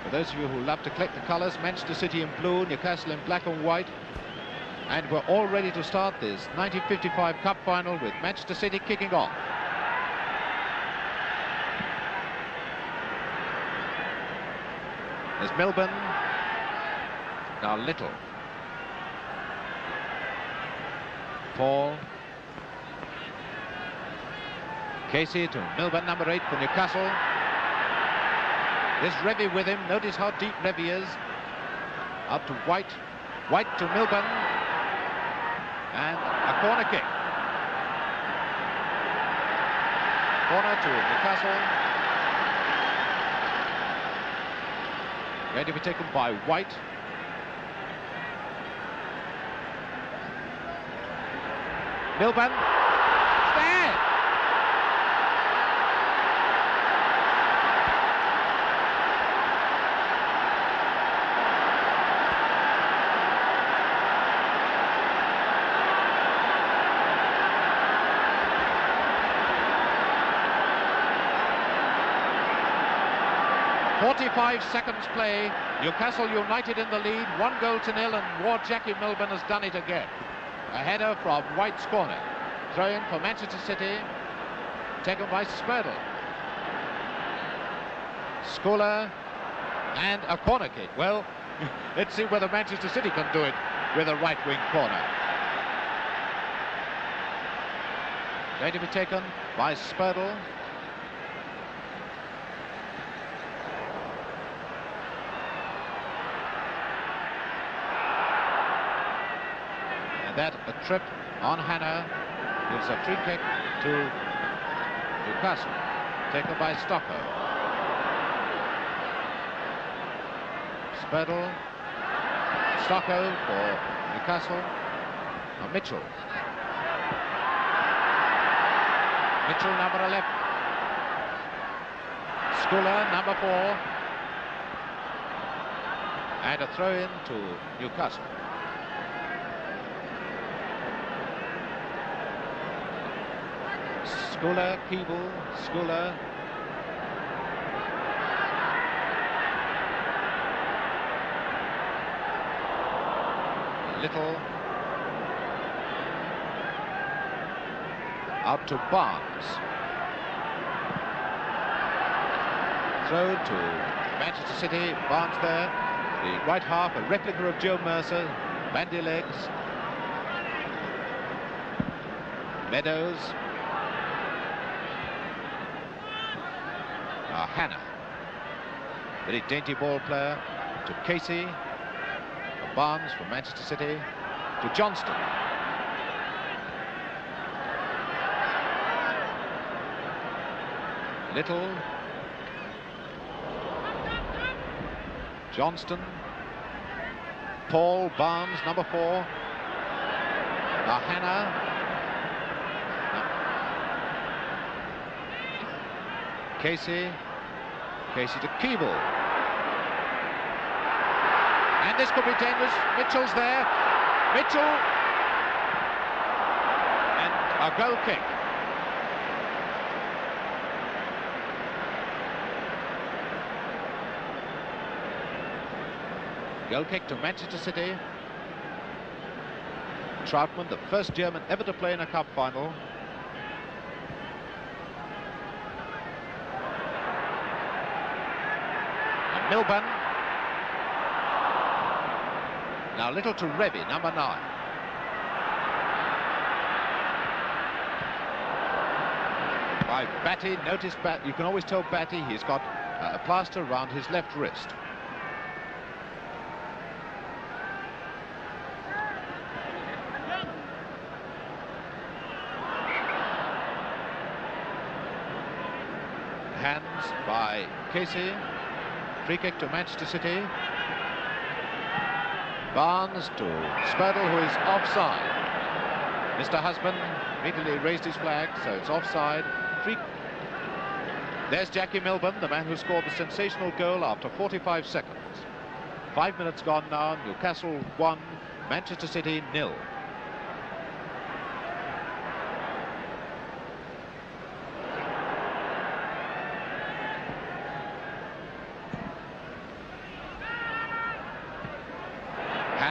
For those of you who love to collect the colours, Manchester City in blue, Newcastle in black and white. And we're all ready to start this 1955 Cup final with Manchester City kicking off. There's Milburn. Now Little. Paul. Casey to Milburn, number 8 for Newcastle. There's Revie with him. Notice how deep Revie is. Out to White. White to Milburn. And a corner kick. Corner to Newcastle. Going to be taken by White. Milburn. Stand! 45 seconds play. Newcastle United in the lead, 1-0 and Ward Jackie Milburn has done it again. A header from White's corner. Throw in for Manchester City, taken by Spurdle. Scoular and a corner kick. Well, let's see whether Manchester City can do it with a right wing corner. Going to be taken by Spurdle. That a trip on Hannah gives a free kick to Newcastle, taken by Stokoe. Spurdle, Stokoe for Newcastle. Now Mitchell. Mitchell, number 11. Scoular, number 4. And a throw in to Newcastle. Scoular, Keeble, Scoular. Little. Out to Barnes. Throw to Manchester City. Barnes there. The right half, a replica of Joe Mercer. Bandy legs. Meadows. Hannah, very dainty ball player, to Casey, Barnes from Manchester City, to Johnstone. Little, Johnstone, Paul, Barnes, number 4, now Hannah. Casey to Keeble. And this could be dangerous. Mitchell's there. Mitchell. And a goal kick. Goal kick to Manchester City. Trautmann, the first German ever to play in a cup final. Milburn. Now Little to Revie, number 9. By Batty. Notice you can always tell Batty he's got a plaster around his left wrist. Hands by Casey. Free kick to Manchester City. Barnes to Spurdle, who is offside. Mr. Husband immediately raised his flag, so it's offside. There's Jackie Milburn, the man who scored the sensational goal after 45 seconds. 5 minutes gone now. Newcastle 1, Manchester City 0.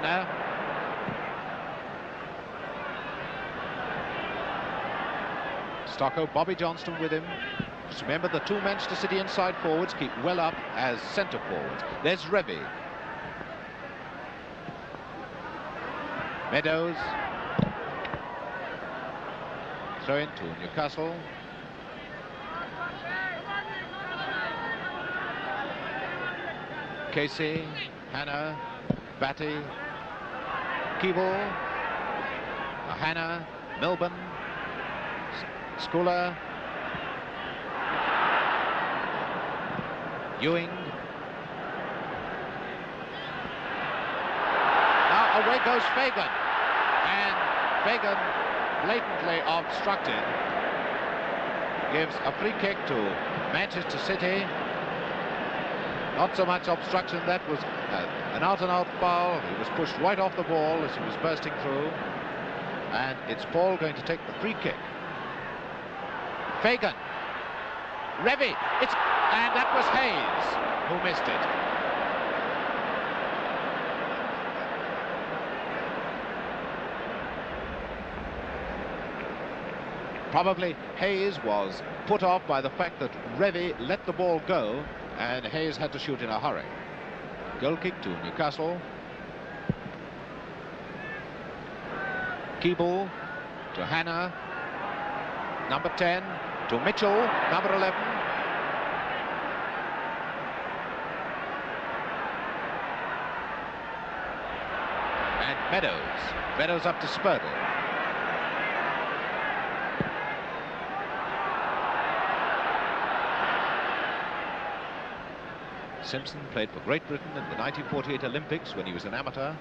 Hannah. Stokoe, Bobby Johnstone with him. Just remember, the two Manchester City inside forwards keep well up as centre forwards. There's Revie. Meadows. Throw in to Newcastle. Casey, Hannah, Batty, Keeble, Hannah, Milburn, Scoular, Ewing. Now away goes Fagan, and Fagan, blatantly obstructed, gives a free kick to Manchester City. Not so much obstruction, that was an out-and-out foul. He was pushed right off the ball as he was bursting through, and it's Paul going to take the free kick. Fagan, Revie, and that was Hayes who missed it. Probably Hayes was put off by the fact that Revie let the ball go, and Hayes had to shoot in a hurry. Goal kick to Newcastle. Keeble to Hannah. Number 10 to Mitchell, number 11. And Meadows up to Spurdle. Simpson played for Great Britain in the 1948 Olympics when he was an amateur.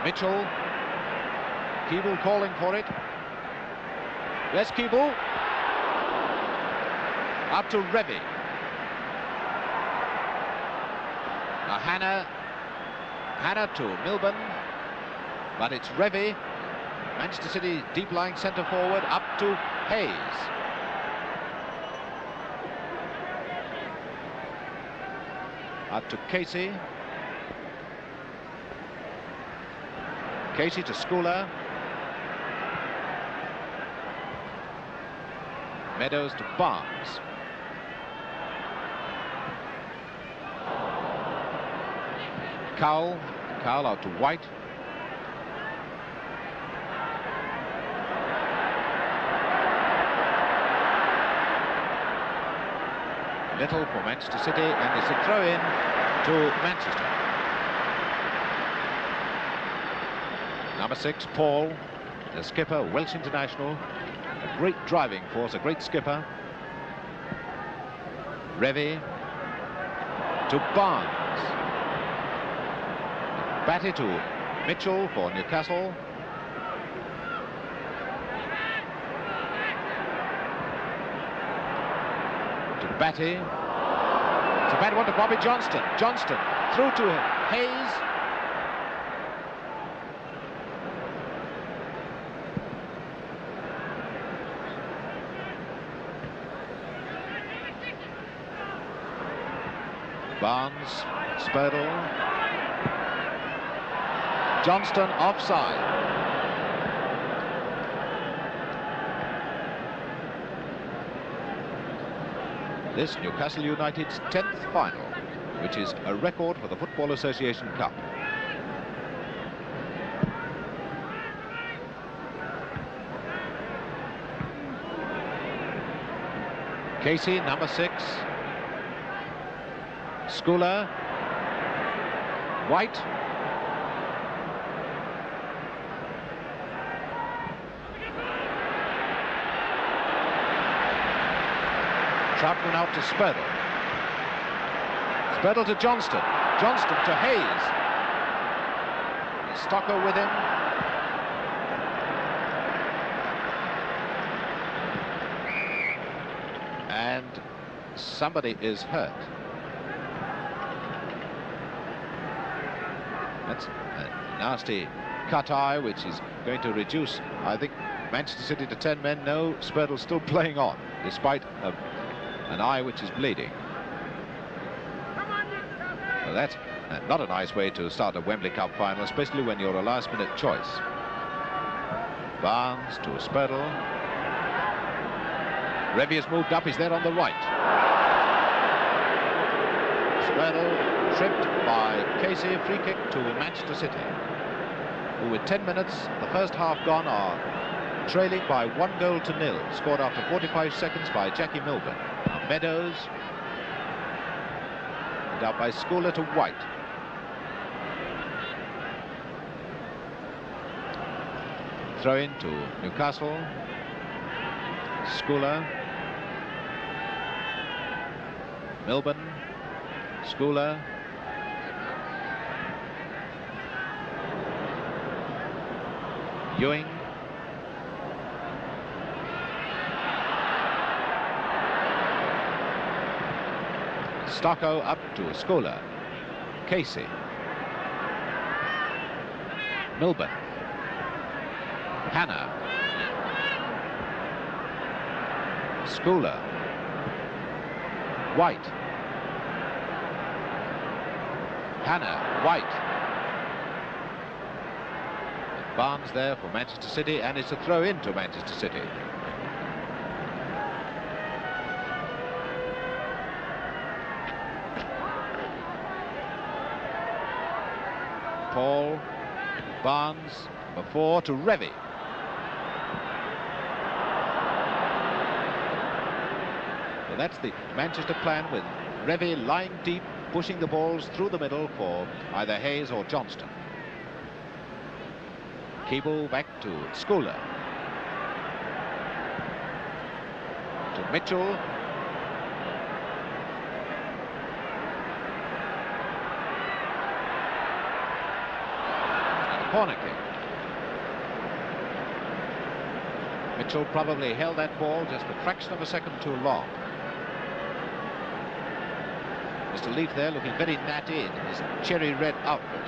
Mitchell. Keeble calling for it. There's Keeble. Up to Revie. Now Hannah to Milburn. But it's Revie. Manchester City deep-lying centre forward up to Hayes. Up to Casey. Casey to Scoular. Meadows to Barnes. Cowell out to White. Little for Manchester City, and it's a throw-in to Manchester. Number 6, Paul, the skipper, Welsh international, a great driving force, a great skipper. Revie to Barnes. Batty to Mitchell for Newcastle. To Batty. It's a bad one to Bobby Johnstone. Johnstone through to Hayes. Barnes, Spurdle. Johnstone offside. This Newcastle United's 10th final, which is a record for the Football Association Cup. Casey, number 6. Scoular. White. Trautmann out to Spurdle. Spurdle to Johnstone. Johnstone to Hayes. Stokoe with him. And somebody is hurt. That's a nasty cut eye, which is going to reduce, I think, Manchester City to 10 men. No, Spurdle still playing on, despite an eye which is bleeding. That's not a nice way to start a Wembley Cup final, especially when you're a last-minute choice. Barnes to Spurdle. Revie has moved up. He's there on the right. Spurdle tripped by Casey. Free kick to Manchester City, who with 10 minutes, the first half gone, are trailing by 1-0. Scored after 45 seconds by Jackie Milburn. Now Meadows. And out by Scoular to White. Throw in to Newcastle. Scoular. Milburn. Scoular. Ewing. Stokoe up to Scoular. Casey. Milburn. Hannah. Scoular. White. Hannah. White. Barnes there for Manchester City, and it's a throw in to Manchester City. Paul. Barnes. Number 4 to Revie. Well, that's the Manchester plan, with Revie lying deep, pushing the balls through the middle for either Hayes or Johnstone. Keeble back to Scoular. To Mitchell. And a corner kick. Mitchell probably held that ball just a fraction of a second too long. Mr. Leafe there looking very natty in his cherry red outfit,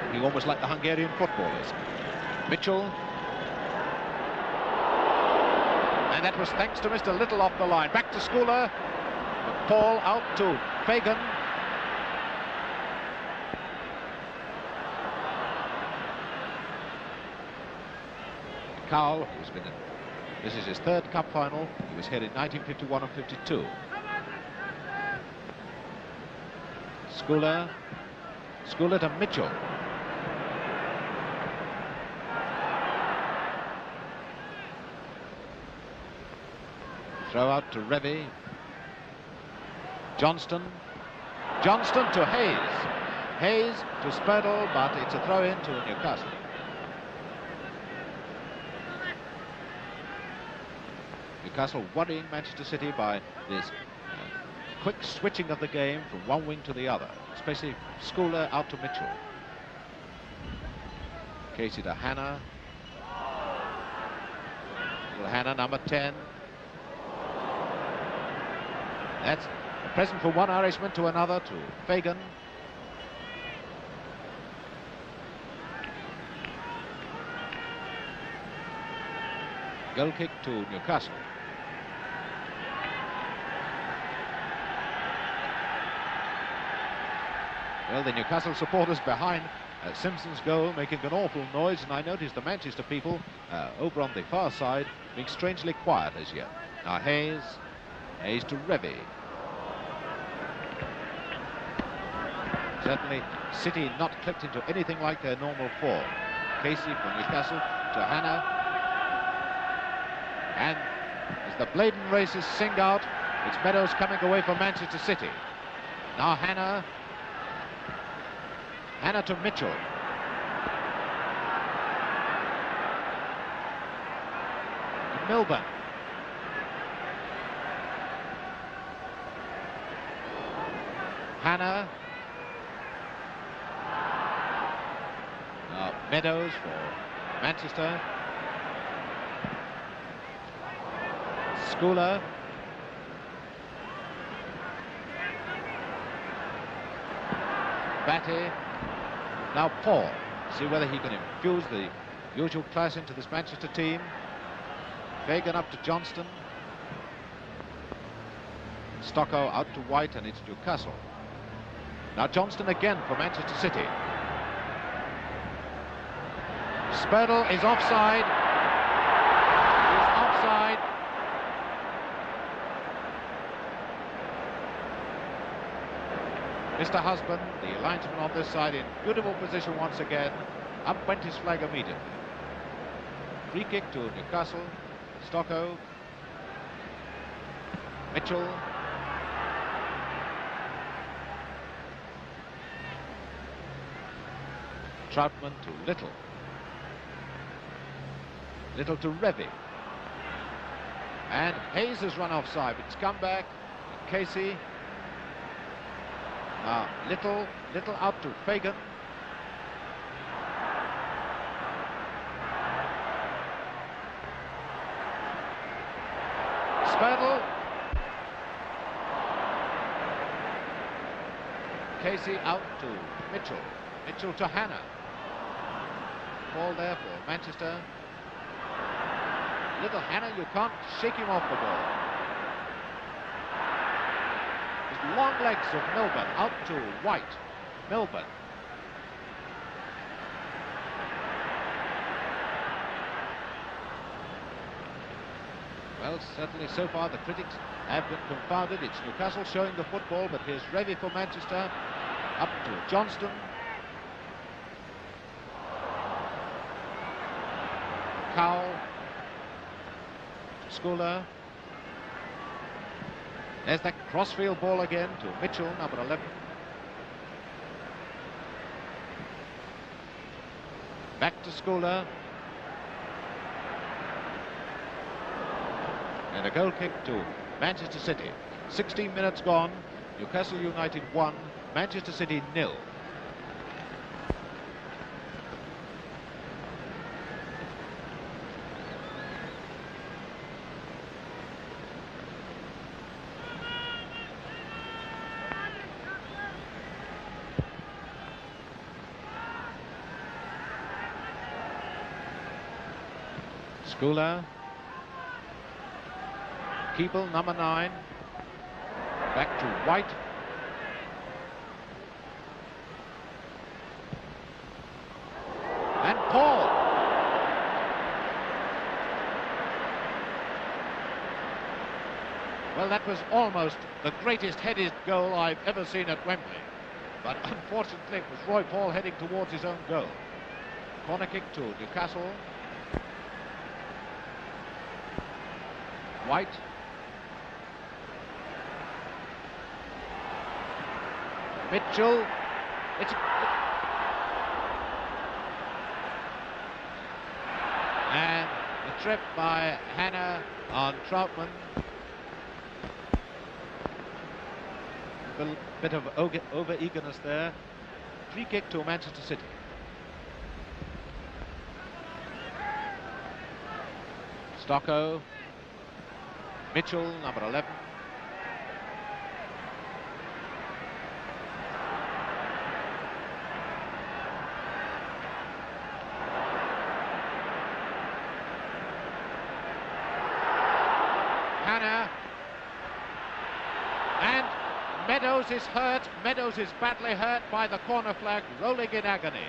looking almost like the Hungarian footballers. Mitchell. And that was thanks to Mr. Little off the line. Back to Scoular. Paul out to Fagan. Cowell, who's been in, this is his 3rd cup final. He was here in 1951 and 52. Scoular. Scoular to Mitchell. Throw out to Revie. Johnstone. Johnstone to Hayes. Hayes to Spurdle, but it's a throw in to Newcastle. Newcastle worrying Manchester City by this quick switching of the game from one wing to the other, especially Scoular out to Mitchell. Casey to Hannah. Little Hannah, number 10. That's a present from one Irishman to another, to Fagan. Goal kick to Newcastle. Well, the Newcastle supporters behind Simpson's goal making an awful noise, and I noticed the Manchester people over on the far side being strangely quiet as yet. Now Hayes to Revie. Certainly City not clicked into anything like their normal form. Casey from Newcastle to Hannah. And as the Bladen races sing out, it's Meadows coming away from Manchester City. Now Hannah. Hannah to Mitchell. To Milburn. Hannah. Now Meadows for Manchester. Scoular. Batty. Now Paul. See whether he can infuse the usual class into this Manchester team. Fagan up to Johnstone. Stokoe out to White, and it's Newcastle. Now Johnstone again for Manchester City. Spurdle is offside. He's offside. Mr. Husband, the linesman on this side, in beautiful position once again. Up went his flag immediately. Free kick to Newcastle. Stokoe. Mitchell. Trautmann to Little. Little to Revie. And Hayes has run offside. It's come back. Casey. Now Little out to Fagan. Spurdle. Casey out to Mitchell. Mitchell to Hannah. Ball there for Manchester. Little Hannah, you can't shake him off the ball. His long legs of Milburn out to White. Milburn. Well, certainly so far the critics have been confounded. It's Newcastle showing the football, but here's Revie for Manchester. Up to Johnstone. Cowell. Scoular. There's that crossfield ball again to Mitchell, number 11. Back to Scoular. And a goal kick to Manchester City. 16 minutes gone. Newcastle United 1, Manchester City 0. Scoular. Keeble, number 9. Back to White. And Paul. Well, that was almost the greatest headed goal I've ever seen at Wembley. But unfortunately, it was Roy Paul heading towards his own goal. Corner kick to Newcastle. White. Mitchell. And the trip by Hannah on Trautmann. A bit of over-eagerness there. Free kick to Manchester City. Stokoe. Mitchell, number 11. Hannah. And Meadows is hurt. Meadows is badly hurt by the corner flag, rolling in agony.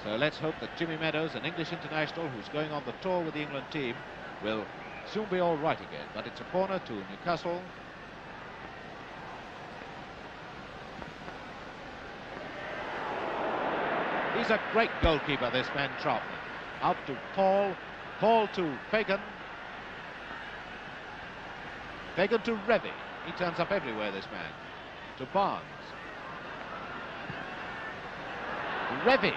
So let's hope that Jimmy Meadows, an English international who's going on the tour with the England team, will soon be all right again. But it's a corner to Newcastle. He's a great goalkeeper, this man Trautmann. Out to Paul. Paul to Fagan. Fagan to Revie. He turns up everywhere, this man. To Barnes. Revie.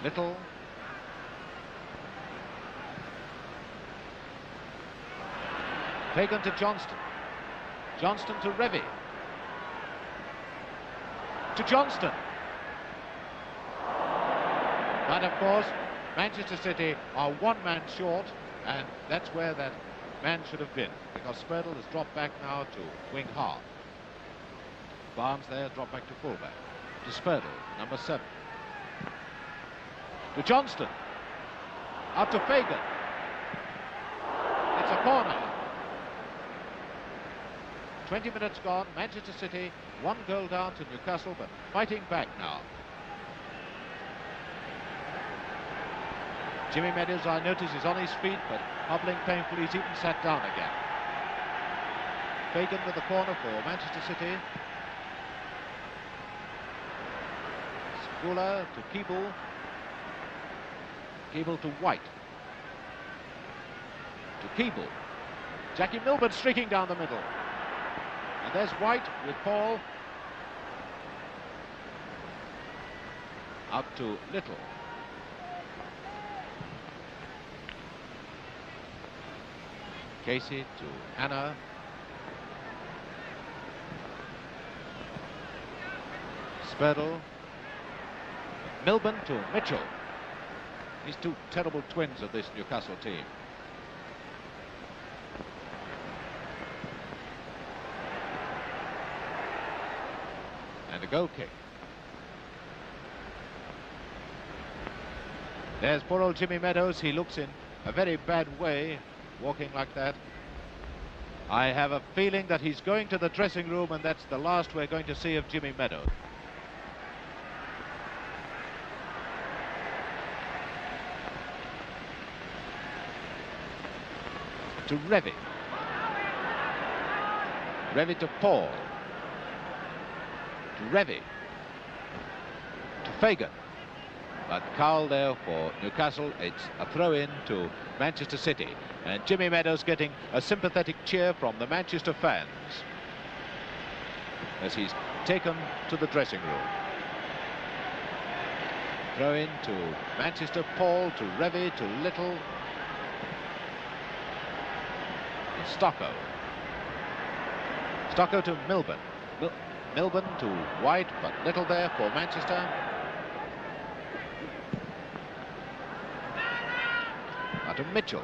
Little. Fagan to Johnstone. Johnstone to Revie. To Johnstone. But of course, Manchester City are one man short, and that's where that man should have been, because Spurdle has dropped back now to wing half. Barnes there dropped back to fullback. to Spurdle, number 7. To Johnstone. Out to Fagan. It's a corner. 20 minutes gone. Manchester City 1 goal down to Newcastle, but fighting back now. Jimmy Meadows, I notice, is on his feet, but hobbling painfully. He's even sat down again. Fagan with the corner for Manchester City. Scoular to Keeble. Keeble to White. To Keeble. Jackie Milburn streaking down the middle. And there's White with Paul. Out to Little. Casey to Hannah. Spurdle. Milburn to Mitchell. These two terrible twins of this Newcastle team. And a goal kick. There's poor old Jimmy Meadows. He looks in a very bad way, walking like that. I have a feeling that he's going to the dressing room, and that's the last we're going to see of Jimmy Meadows. To Revie. Revie to Paul. To Revie. To Fagan. But Cowell there for Newcastle. It's a throw-in to Manchester City. And Jimmy Meadows getting a sympathetic cheer from the Manchester fans as he's taken to the dressing room. Throw-in to Manchester. Paul to Revie to Little. Stokoe. Stokoe to Milburn. Milburn to White, but Little there for Manchester. Now to Mitchell.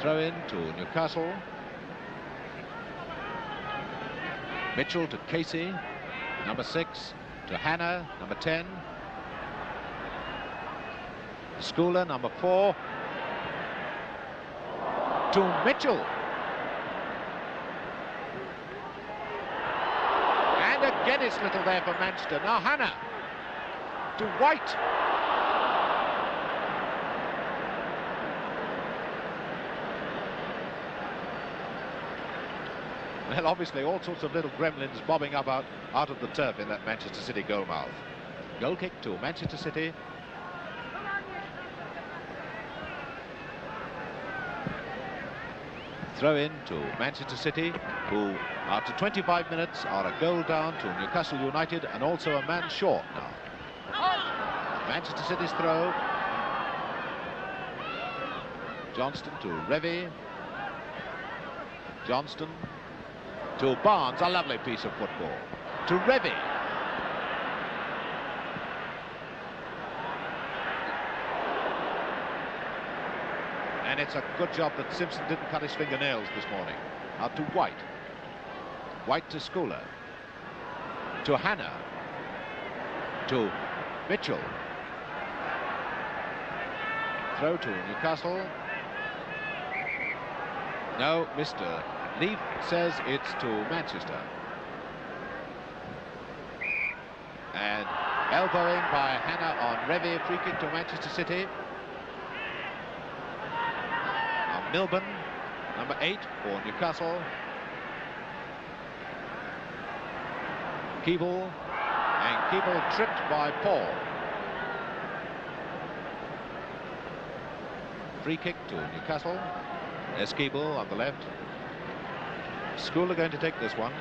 Throw in to Newcastle. Mitchell to Casey. Number 6 to Hannah, number 10. Scoular, number 4. To Mitchell. And again it's Little there for Manchester. Now Hannah to White. Well, obviously all sorts of little gremlins bobbing up out of the turf in that Manchester City goal mouth. Goal kick to Manchester City. Throw in to Manchester City, who after 25 minutes are a goal down to Newcastle United and also a man short now. Manchester City's throw. Johnstone to Revie. Johnstone to Barnes, a lovely piece of football. To Revie. And it's a good job that Simpson didn't cut his fingernails this morning. Out to White. White to Scoular. To Hannah. To Mitchell. Throw to Newcastle. No, Mr. Leafe says it's to Manchester. And elbowing by Hannah on Revie, free kick to Manchester City. Now Milburn, number 8 for Newcastle. Keeble, and Keeble tripped by Paul. Free kick to Newcastle. There's Keeble on the left. Scoular going to take this one.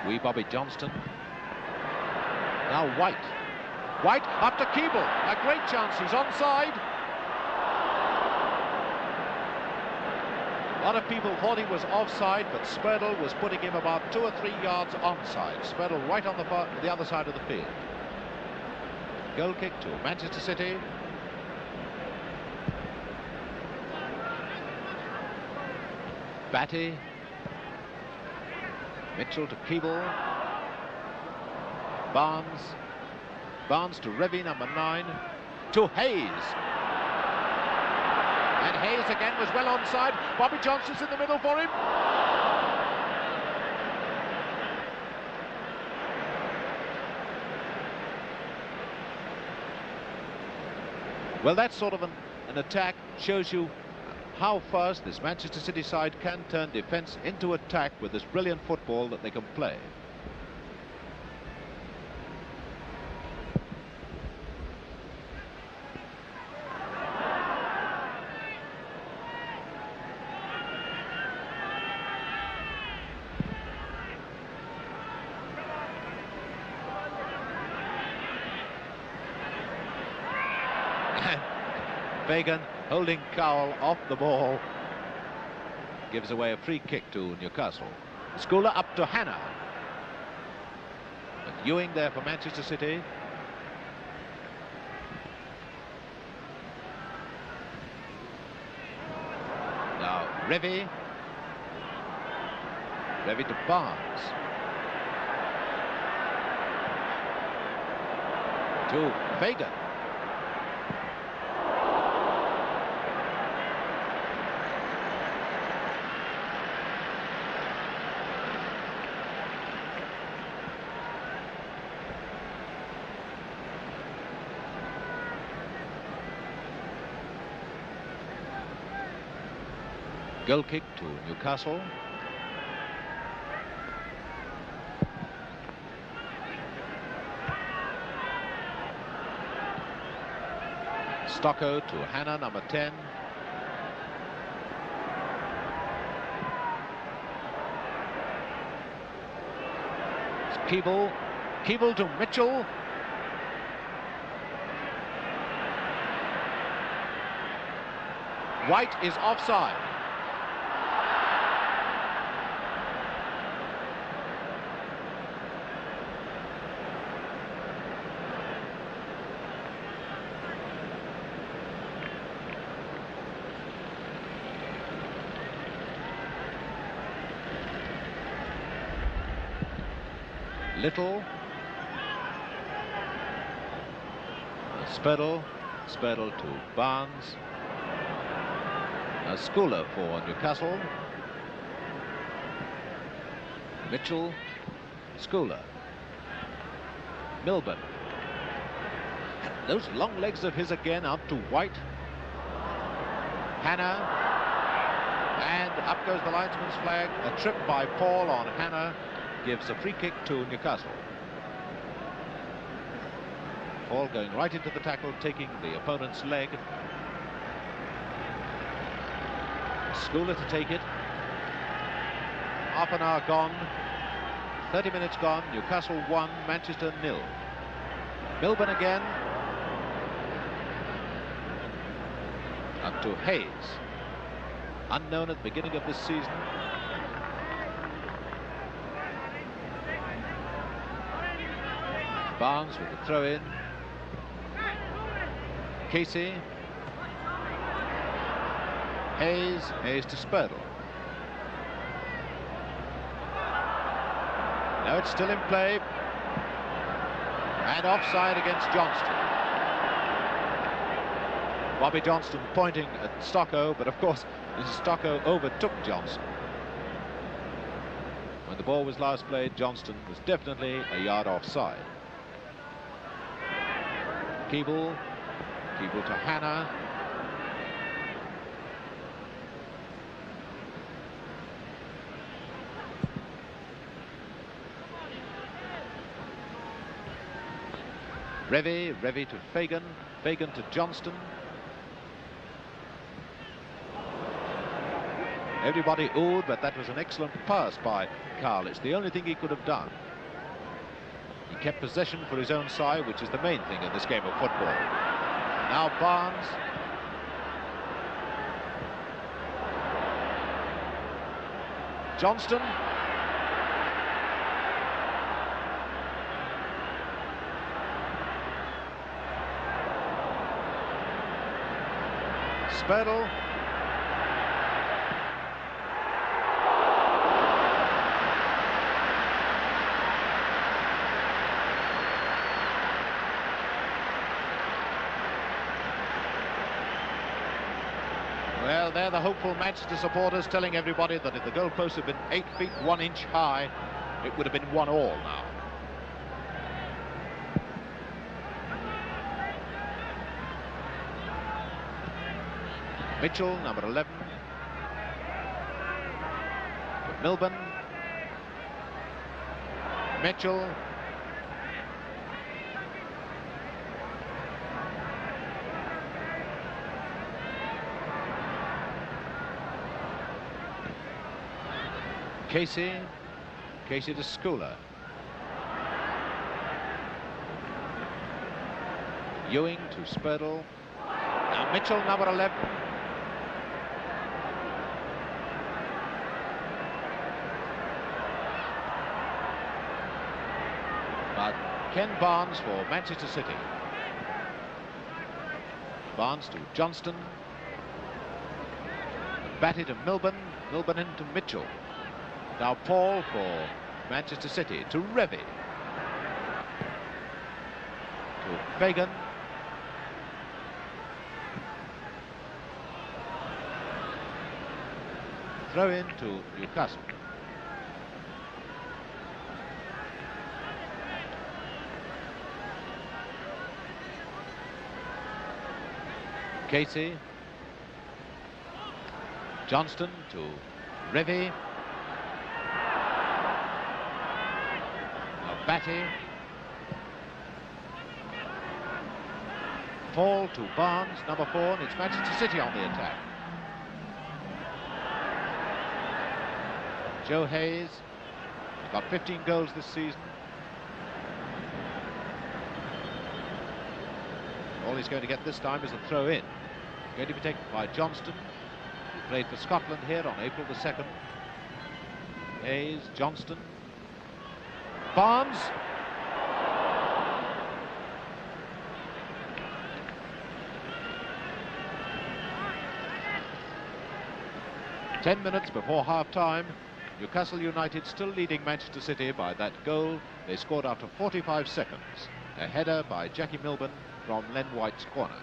Wee Bobby Johnstone. Now White. White up to Keeble. A great chance. He's onside. A lot of people thought he was offside, but Spurdle was putting him about 2 or 3 yards onside. Spurdle right on the other side of the field. Goal kick to Manchester City. Batty. Mitchell to Keeble. Barnes to Revie, number 9. To Hayes. And Hayes again was well onside. Bobby Johnston's in the middle for him. Well, that sort of an attack shows you how fast this Manchester City side can turn defence into attack with this brilliant football that they can play. Fagan holding Cowell off the ball, gives away a free kick to Newcastle. Scoular up to Hannah. With Ewing there for Manchester City. Now Revie. Revie to Barnes. To Fagan. Goal kick to Newcastle. Stokoe to Hannah, number 10. It's Keeble. Keeble to Mitchell. White is offside. Little. Spurdle to Barnes. Scoular for Newcastle. Mitchell. Scoular. Milburn. Those long legs of his again out to White. Hannah. And up goes the linesman's flag. A trip by Paul on Hannah gives a free kick to Newcastle. Paul going right into the tackle, taking the opponent's leg. Scoular to take it. Half an hour gone. 30 minutes gone. Newcastle 1, Manchester 0. Milburn again. Up to Hayes. Unknown at the beginning of this season. Barnes with the throw in. Casey. Hayes to Spurdle. Now it's still in play. And offside against Johnstone. Bobby Johnstone pointing at Stokoe, but of course Stokoe overtook Johnstone. When the ball was last played, Johnstone was definitely a yard offside. Keeble to Hannah. Revie to Fagan. Fagan to Johnstone. Everybody oohed, but that was an excellent pass by Cowell. It's the only thing he could have done. He kept possession for his own side, which is the main thing in this game of football. Now Barnes. Johnstone. Spurdle. Well, they're the hopeful Manchester supporters telling everybody that if the goalposts had been 8 feet 1 inch high, it would have been 1-1 now. Mitchell, number 11. For Milburn. Mitchell. Casey to Scoular. Ewing to Spurdle. Now Mitchell, number 11. But Ken Barnes for Manchester City. Barnes to Johnstone. Batty to Milburn. Milburn into Mitchell. Now Paul for Manchester City to Revie. To Fagan. Throw in to Newcastle. Casey. Johnstone to Revie. Batty. Fall to Barnes, number 4, and it's Manchester City on the attack. Joe Hayes, he's got 15 goals this season. All he's going to get this time is a throw in. Going to be taken by Johnstone, who played for Scotland here on April the 2nd. Hayes, Johnstone. Barnes. Ten minutes before half-time, Newcastle United still leading Manchester City by that goal they scored after 45 seconds. A header by Jackie Milburn from Len White's corner.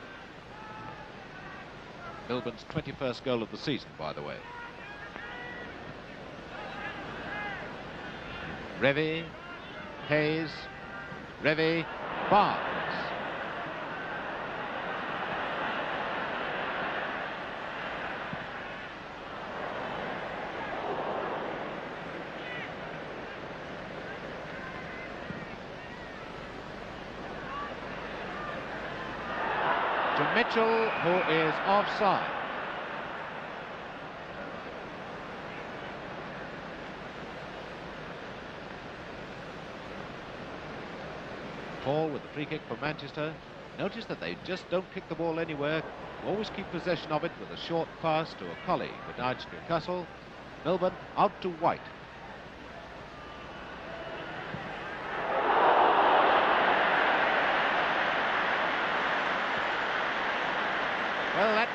Milburn's 21st goal of the season, by the way. Revie. Hayes, Revie, Barnes. To Mitchell, who is offside. Paul with the free kick for Manchester. Notice that they just don't kick the ball anywhere. Always keep possession of it with a short pass to a colleague. But now it's Newcastle. Milburn out to White. Well,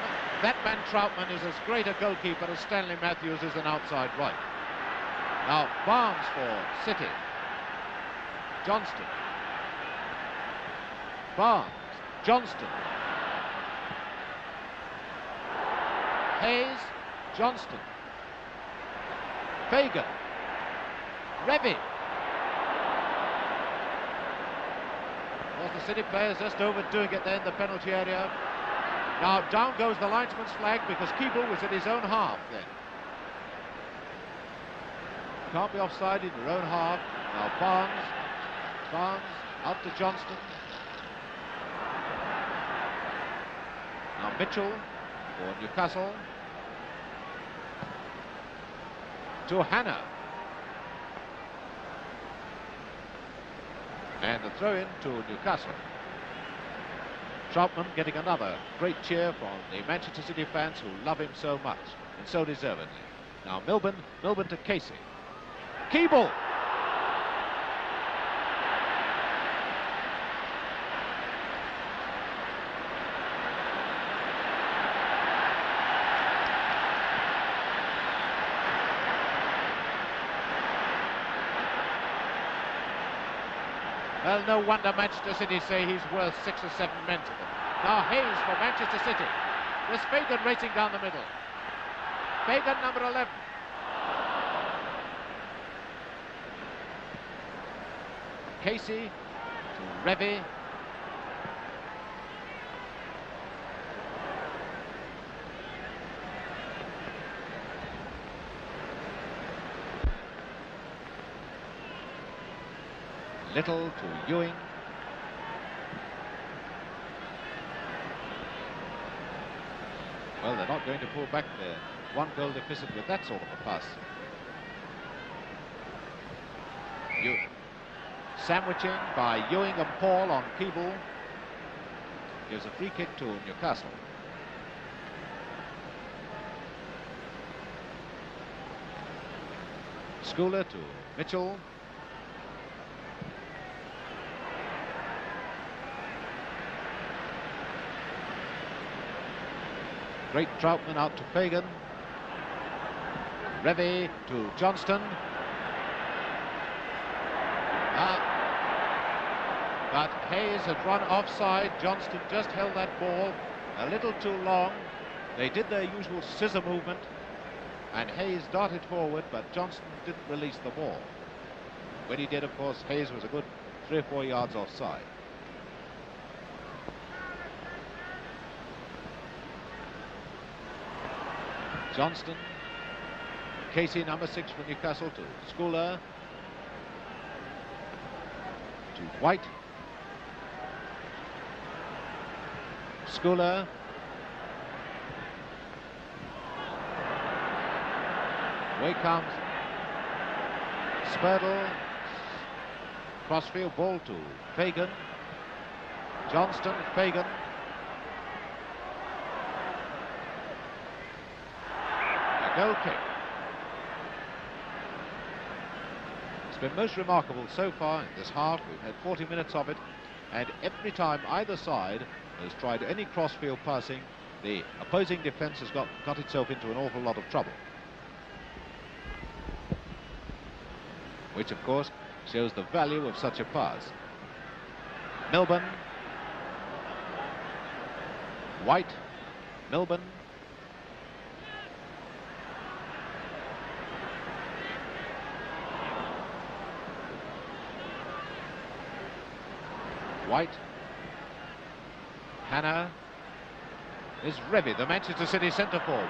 that man Trautmann is as great a goalkeeper as Stanley Matthews is an outside right. Now Barnes for City. Johnstone. Barnes, Johnstone. Hayes, Johnstone. Fagan. Revie. Was the City players just overdoing it there in the penalty area? Now down goes the linesman's flag because Keeble was in his own half then. Can't be offside in your own half. Now Barnes out to Johnstone. Now Mitchell for Newcastle. To Hannah. And the throw-in to Newcastle. Trautmann getting another great cheer from the Manchester City fans who love him so much, and so deservedly. Now Milburn to Casey. Keeble! Well, no wonder Manchester City say he's worth 6 or 7 men to them. Now Hayes for Manchester City. There's Fagan racing down the middle. Fagan, number 11. Casey to Revie. Little to Ewing. Well, they're not going to pull back their 1-goal deficit with that sort of a pass. Sandwiching by Ewing and Paul on Keeble. Gives a free kick to Newcastle. Scoular to Mitchell. Great Trautmann out to Fagan. Revie to Johnstone. But Hayes had run offside. Johnstone just held that ball a little too long. They did their usual scissor movement, and Hayes darted forward, but Johnstone didn't release the ball. When he did, of course, Hayes was a good 3 or 4 yards offside. Johnstone. Casey, number 6 for Newcastle, to Scoular. To White. Scoular. Away comes Spurdle. Crossfield ball to Fagan. Johnstone, Fagan. A goal kick. It's been most remarkable so far in this half. We've had 40 minutes of it, and every time either side has tried any crossfield passing, the opposing defence has got itself into an awful lot of trouble. Which, of course, shows the value of such a pass. Milburn. White. Milburn. White. Hannah. Is Revie, the Manchester City centre forward.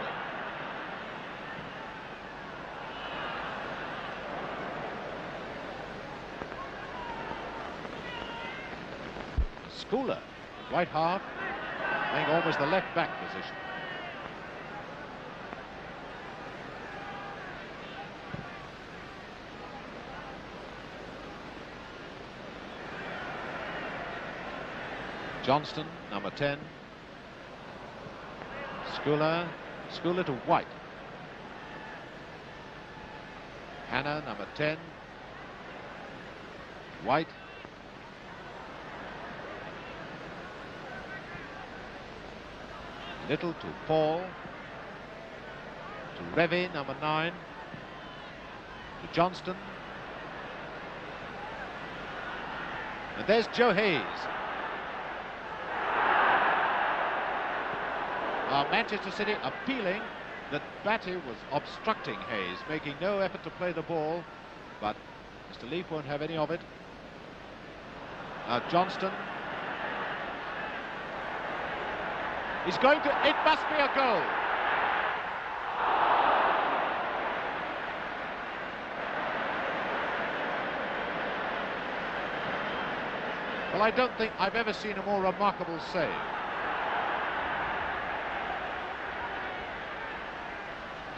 Scoular, right half, playing almost the left back position. Johnstone, number 10. Scoular to White. Hannah, number 10. White. Little to Paul. To Revie, number 9. To Johnstone. And there's Joe Hayes. Manchester City appealing that Batty was obstructing Hayes, making no effort to play the ball, but Mr. Leafe won't have any of it. Johnstone. He's going to, it must be a goal. Well, I don't think I've ever seen a more remarkable save.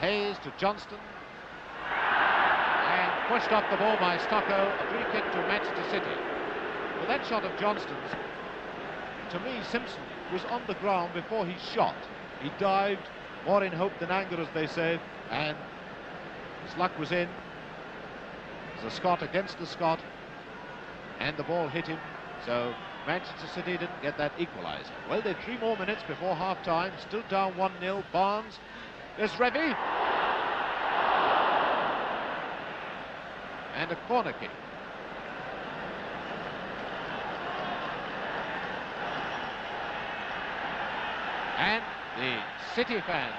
Hayes to Johnstone, and pushed off the ball by Stokoe. A free kick to Manchester City. Well, that shot of Johnston's, to me, Simpson was on the ground before he shot. He dived, more in hope than anger, as they say, and his luck was in. It was a Scot against the Scot, and the ball hit him, so Manchester City didn't get that equaliser. Well, they're 3 more minutes before half-time, still down 1-0. Barnes, there's Revie, and a corner kick. And the City fans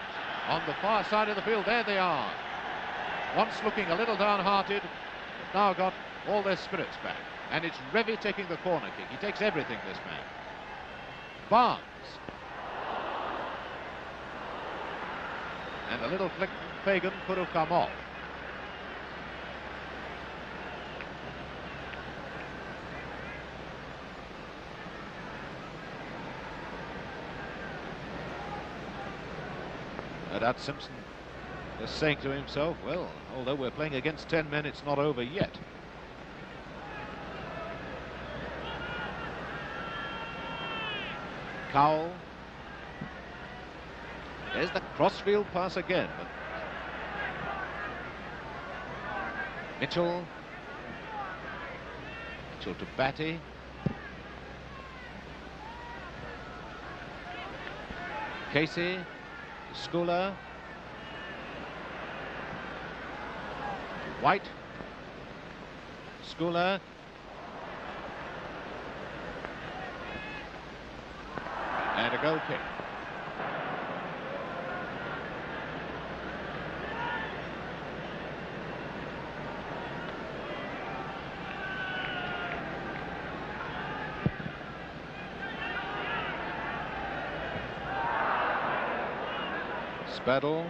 on the far side of the field, there they are. Once looking a little downhearted, now got all their spirits back. And it's Revie taking the corner kick. He takes everything, this man. Barnes. And a little flick from Fagan could have come off. That's Simpson just saying to himself, well, although we're playing against 10 men, it's not over yet. Cowell. There's the crossfield pass again. But Mitchell to Batty. Casey. Scoular. White. Scoular. And a goal kick. Spurdle.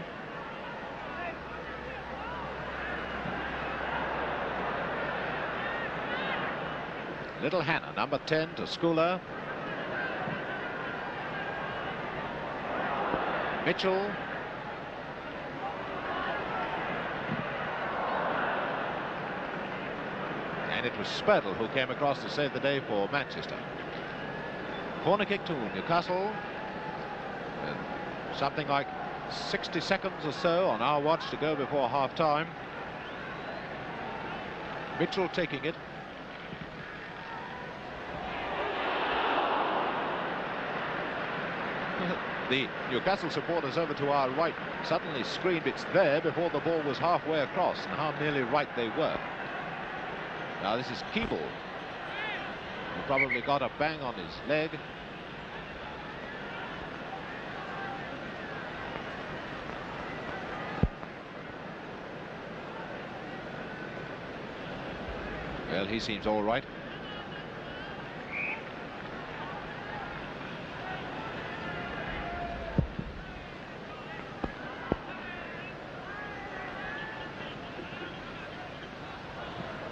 Little Hannah, number 10 to Scoular. Mitchell. And it was Spurdle who came across to save the day for Manchester. Corner kick to Newcastle. Something like 60 seconds or so on our watch to go before half-time. Mitchell taking it. The Newcastle supporters over to our right suddenly screamed it's there before the ball was halfway across, and how nearly right they were. Now this is Keeble, who probably got a bang on his leg. Well, he seems all right.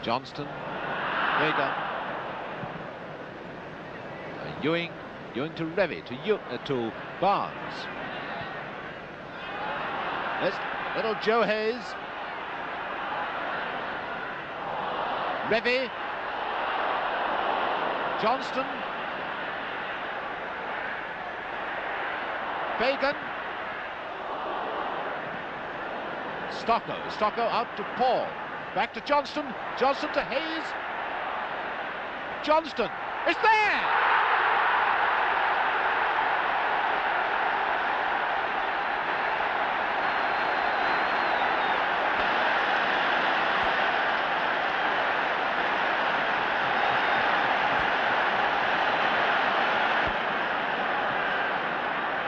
Johnstone, Fagan, Ewing to Revie, to Barnes. There's little Joe Hayes. Revie, Johnstone, Fagan, Stokoe out to Paul. Back to Johnstone. Johnstone to Hayes. Johnstone. It's there!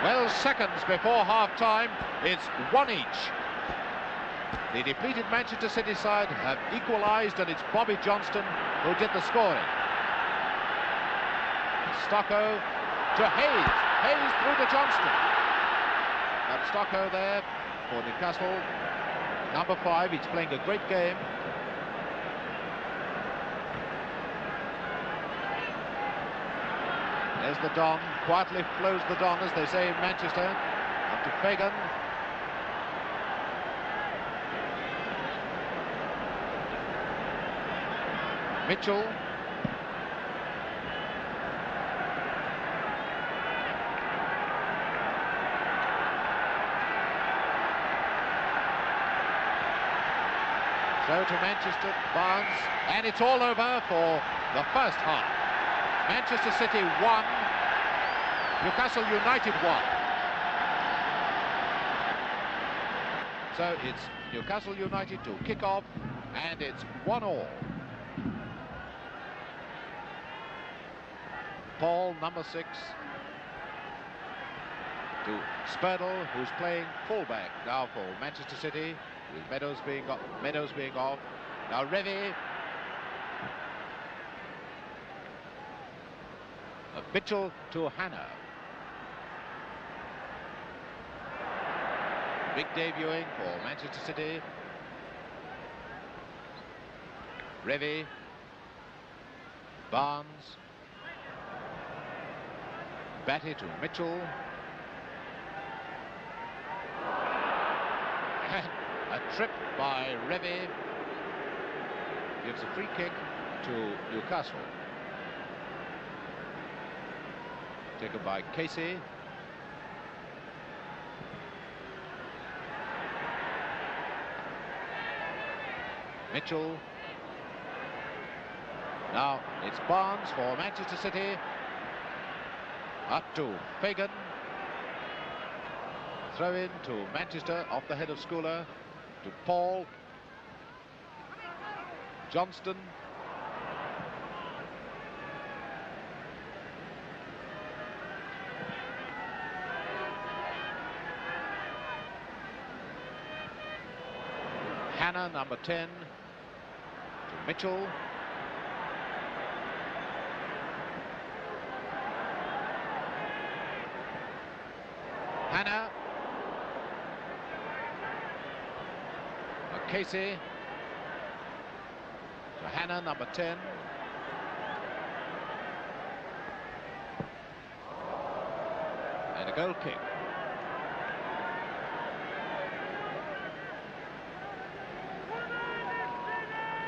Well, seconds before half-time, it's 1 each. The depleted Manchester City side have equalised, and it's Bobby Johnstone who did the scoring. Stokoe to Hayes. Hayes through to Johnstone. That's Stokoe there for Newcastle. Number 5, he's playing a great game. There's the Don. Quietly flows the Don, as they say in Manchester. Up to Fagan. Mitchell. Throw to Manchester, Barnes, and it's all over for the first half. Manchester City 1, Newcastle United 1. So it's Newcastle United to kick off, and it's 1-1. Paul, number 6, to Spurdle, who's playing fullback now for Manchester City, with Meadows being off. Now Revie. Mitchell to Hannah. Big debuting for Manchester City. Revie. Barnes. Batty to Mitchell. And a trip by Revie gives a free kick to Newcastle. Taken by Casey. Mitchell. Now it's Barnes for Manchester City. Up to Fagan. Throw in to Manchester off the head of Scoular. To Paul. Johnstone. Hannah, number 10, to Mitchell. Hannah. Casey. To Hannah, number 10. And a goal kick.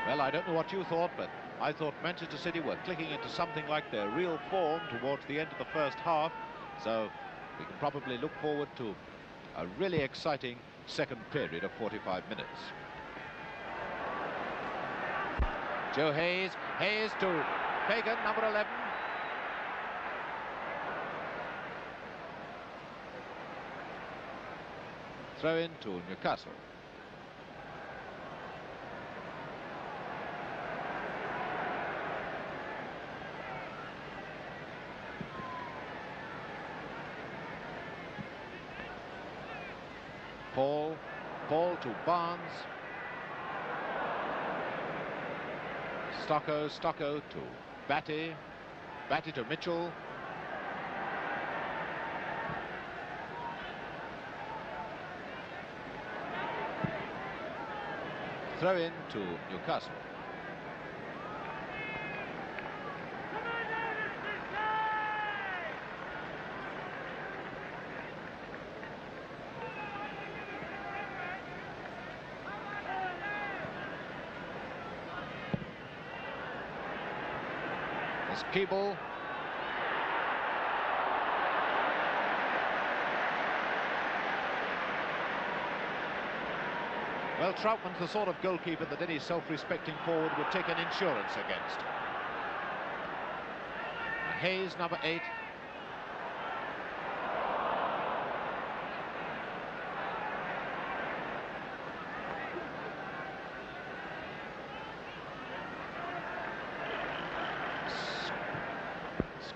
Well, I don't know what you thought, but I thought Manchester City were clicking into something like their real form towards the end of the first half. So we can probably look forward to a really exciting second period of 45 minutes. Joe Hayes. Hayes to Fagan, number 11. Throw in to Newcastle. Paul to Barnes. Stokoe to Batty. Batty to Mitchell. Throw in to Newcastle. Keeble. Well, Trautmann's the sort of goalkeeper that any self-respecting forward would take an insurance against. And Hayes, number 8.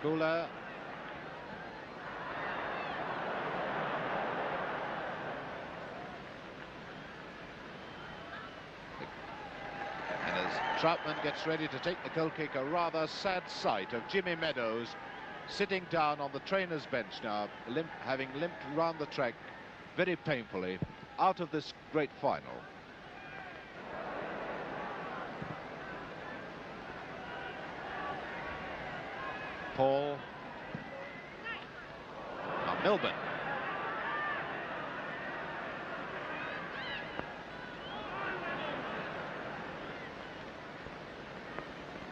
Scoular. And as Trautmann gets ready to take the goal kick, a rather sad sight of Jimmy Meadows sitting down on the trainer's bench now, having limped round the track very painfully out of this great final. Paul. Now Milburn.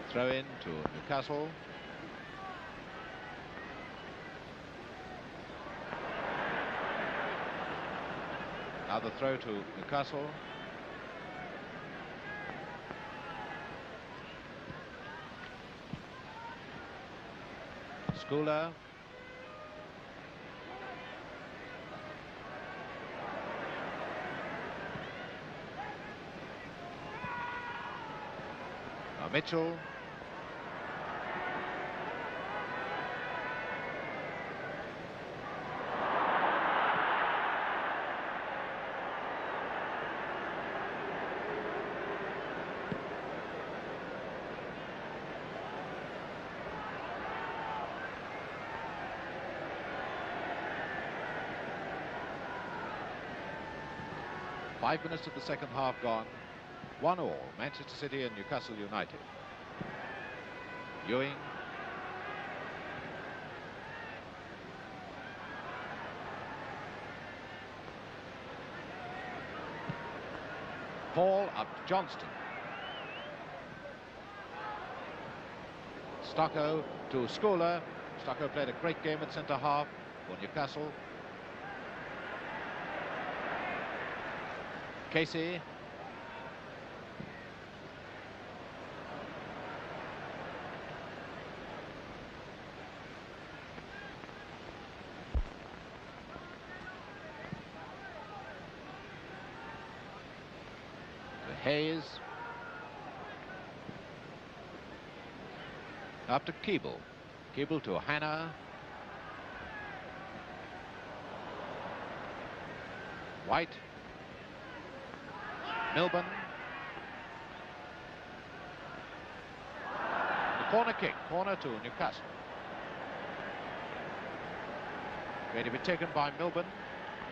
Throw in to Newcastle. Now the throw to Newcastle. Scoular. Now Mitchell. Five minutes of the second half gone. 1-1, Manchester City and Newcastle United. Ewing. Paul up to Johnstone. Stokoe to Scoular. Stokoe played a great game at centre half for Newcastle. Casey. To Hayes. Up to Keeble. Keeble to Hannah. White. Milburn. The corner kick, corner to Newcastle. Going to be taken by Milburn,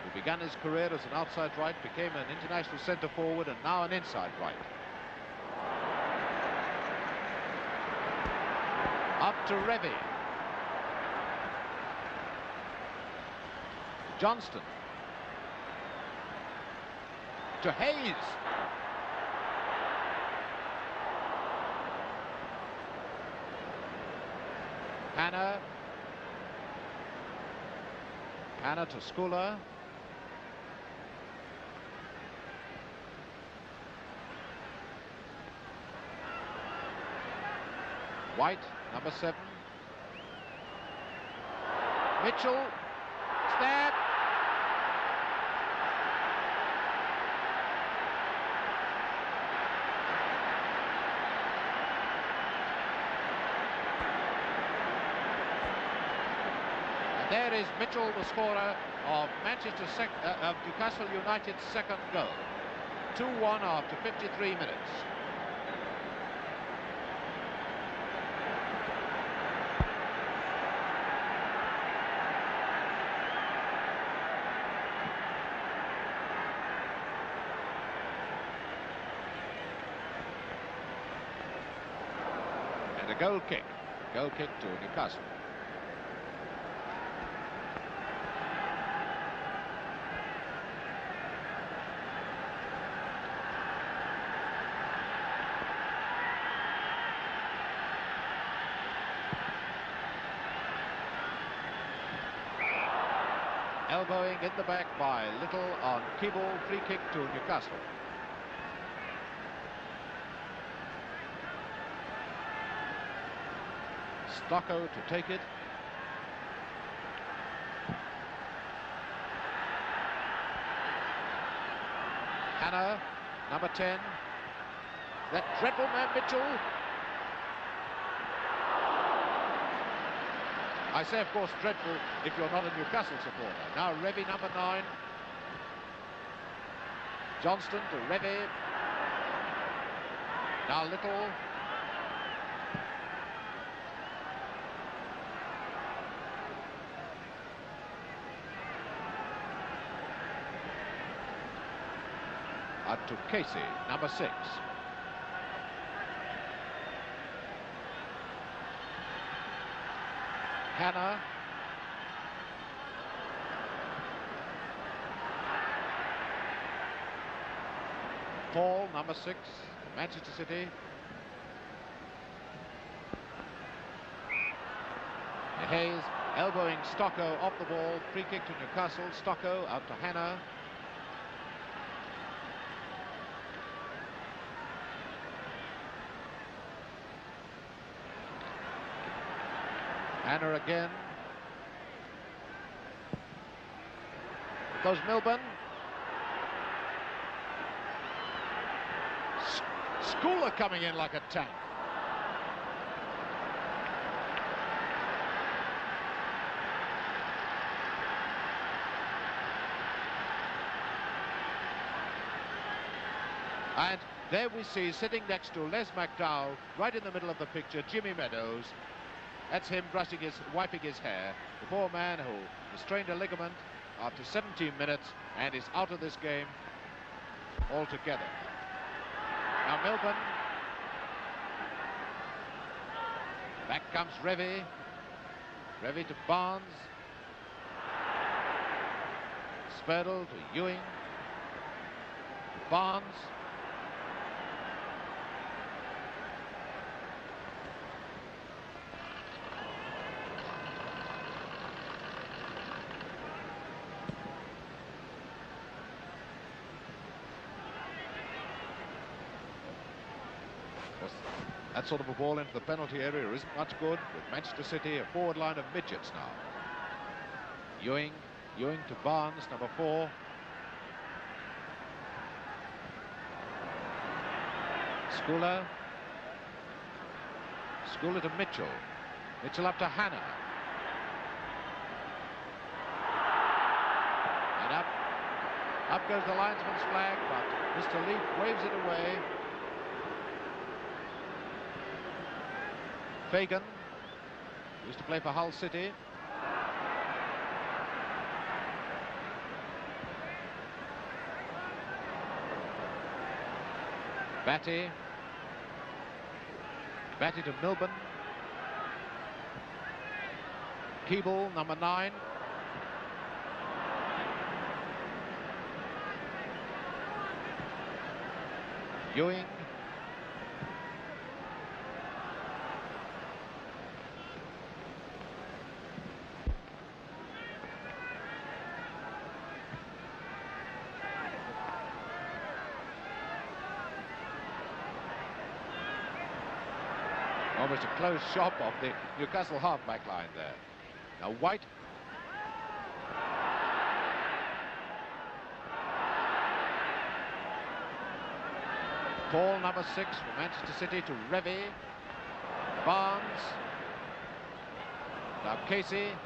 who began his career as an outside right, became an international centre forward and now an inside right. Up to Revie. Johnstone. To Hayes. Hannah to Scoular. White, number 7. Mitchell. Stab. There is Mitchell, the scorer of Newcastle United's second goal. 2-1 after 53 minutes. And a goal kick to Newcastle. Elbowing in the back by Little on Keeble, free kick to Newcastle. Stokoe to take it. Hannah, number 10. That dreadful man Mitchell. I say, of course, dreadful if you're not a Newcastle supporter. Now Revie, number 9. Johnstone to Revie. Now Little. Out to Casey, number 6. Hannah. Paul, number 6, Manchester City. Hayes elbowing Stokoe off the ball, free kick to Newcastle. Stokoe out to Hannah. Hannah again. Goes Milburn. Scoular coming in like a tank. And there we see, sitting next to Les McDowall, right in the middle of the picture, Jimmy Meadows. That's him wiping his hair. The poor man who has strained a ligament after 17 minutes and is out of this game altogether. Now Milburn. Back comes Revie. Revie to Barnes. Spurdle to Ewing. To Barnes. That sort of a ball into the penalty area isn't much good, with Manchester City a forward line of midgets now. Ewing to Barnes, number 4. Scoular to Mitchell. Mitchell up to Hannah. And up goes the linesman's flag, but Mr. Leafe waves it away. Fagan used to play for Hull City. Batty to Milburn. Keeble, number 9. Ewing. Almost a close shot off the Newcastle half-back line there. Now White. Ball number 6 for Manchester City to Revie. Barnes. Now Casey.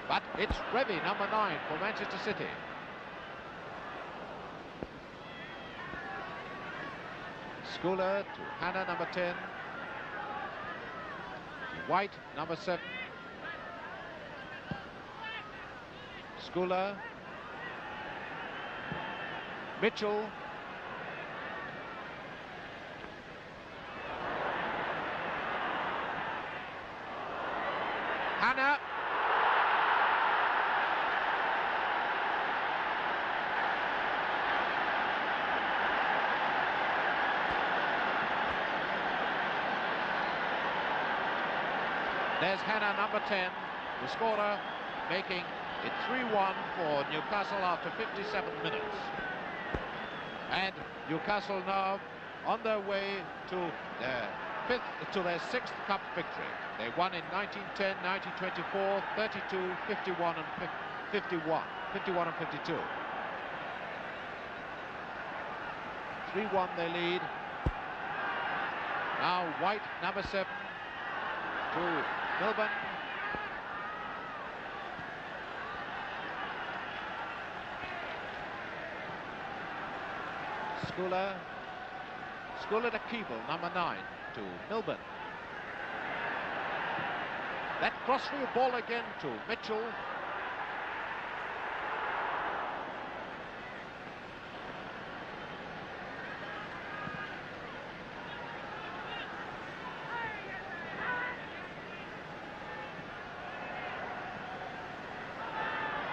But it's Revie, number 9 for Manchester City. Scoular to Hannah, number 10. White, number 7. Scoular. Mitchell. Hannah. There's Hannah, number 10, the scorer, making it 3-1 for Newcastle after 57 minutes. And Newcastle now on their way to their 6th cup victory. They won in 1910, 1924, 32, 51 and 51. 51 and 52. 3-1 they lead. Now White, number 7, to Milburn. Scoular to Keeble, number 9, to Milburn. That crossfield ball again to Mitchell.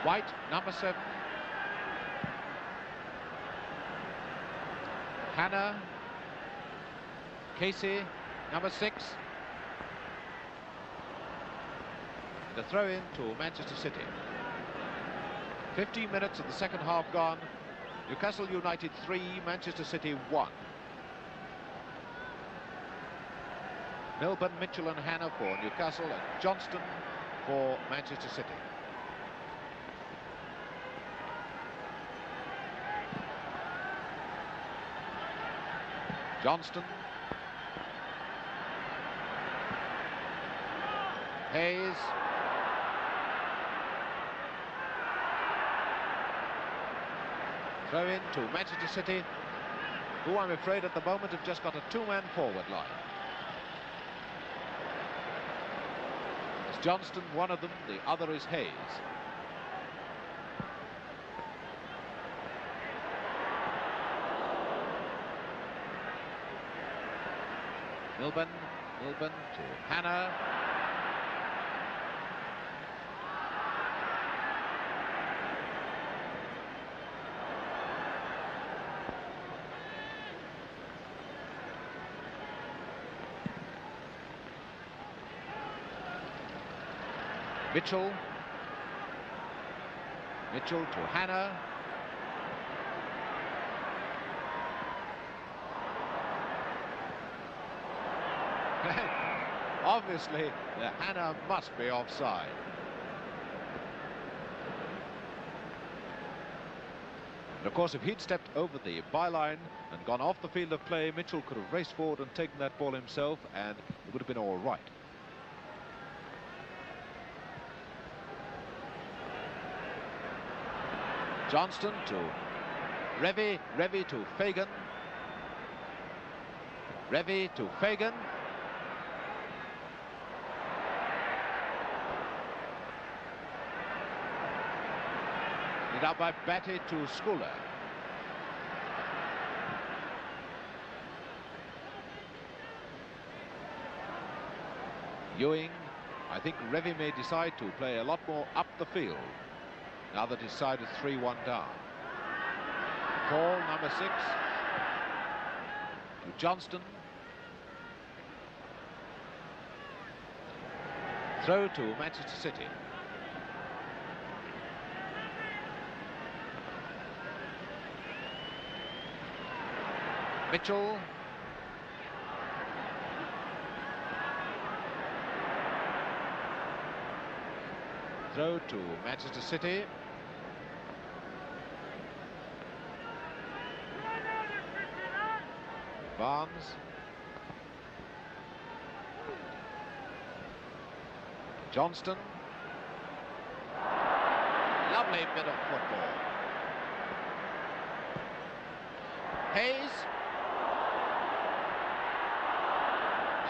White, number 7. Hannah. Casey, number 6. The throw in to Manchester City. 15 minutes of the second half gone. Newcastle United 3, Manchester City 1. Milburn, Mitchell and Hannah for Newcastle, and Johnstone for Manchester City. Johnstone. Hayes. Throw in to Manchester City, who I'm afraid at the moment have just got a two-man forward line. It's Johnstone, one of them, the other is Hayes. Milburn to Hannah. Mitchell to Hannah. Obviously, the Hannah must be offside. And of course, if he'd stepped over the byline and gone off the field of play, Mitchell could have raced forward and taken that ball himself, and it would have been all right. Johnstone to Revie, Revie to Fagan. Revie to Fagan. It up by Batty to Scoular. Ewing. I think Revie may decide to play a lot more up the field now that his side is 3-1 down. Paul, number 6, to Johnstone. Throw to Manchester City. Mitchell. Throw to Manchester City. Barnes. Johnstone. Lovely bit of football. Hayes.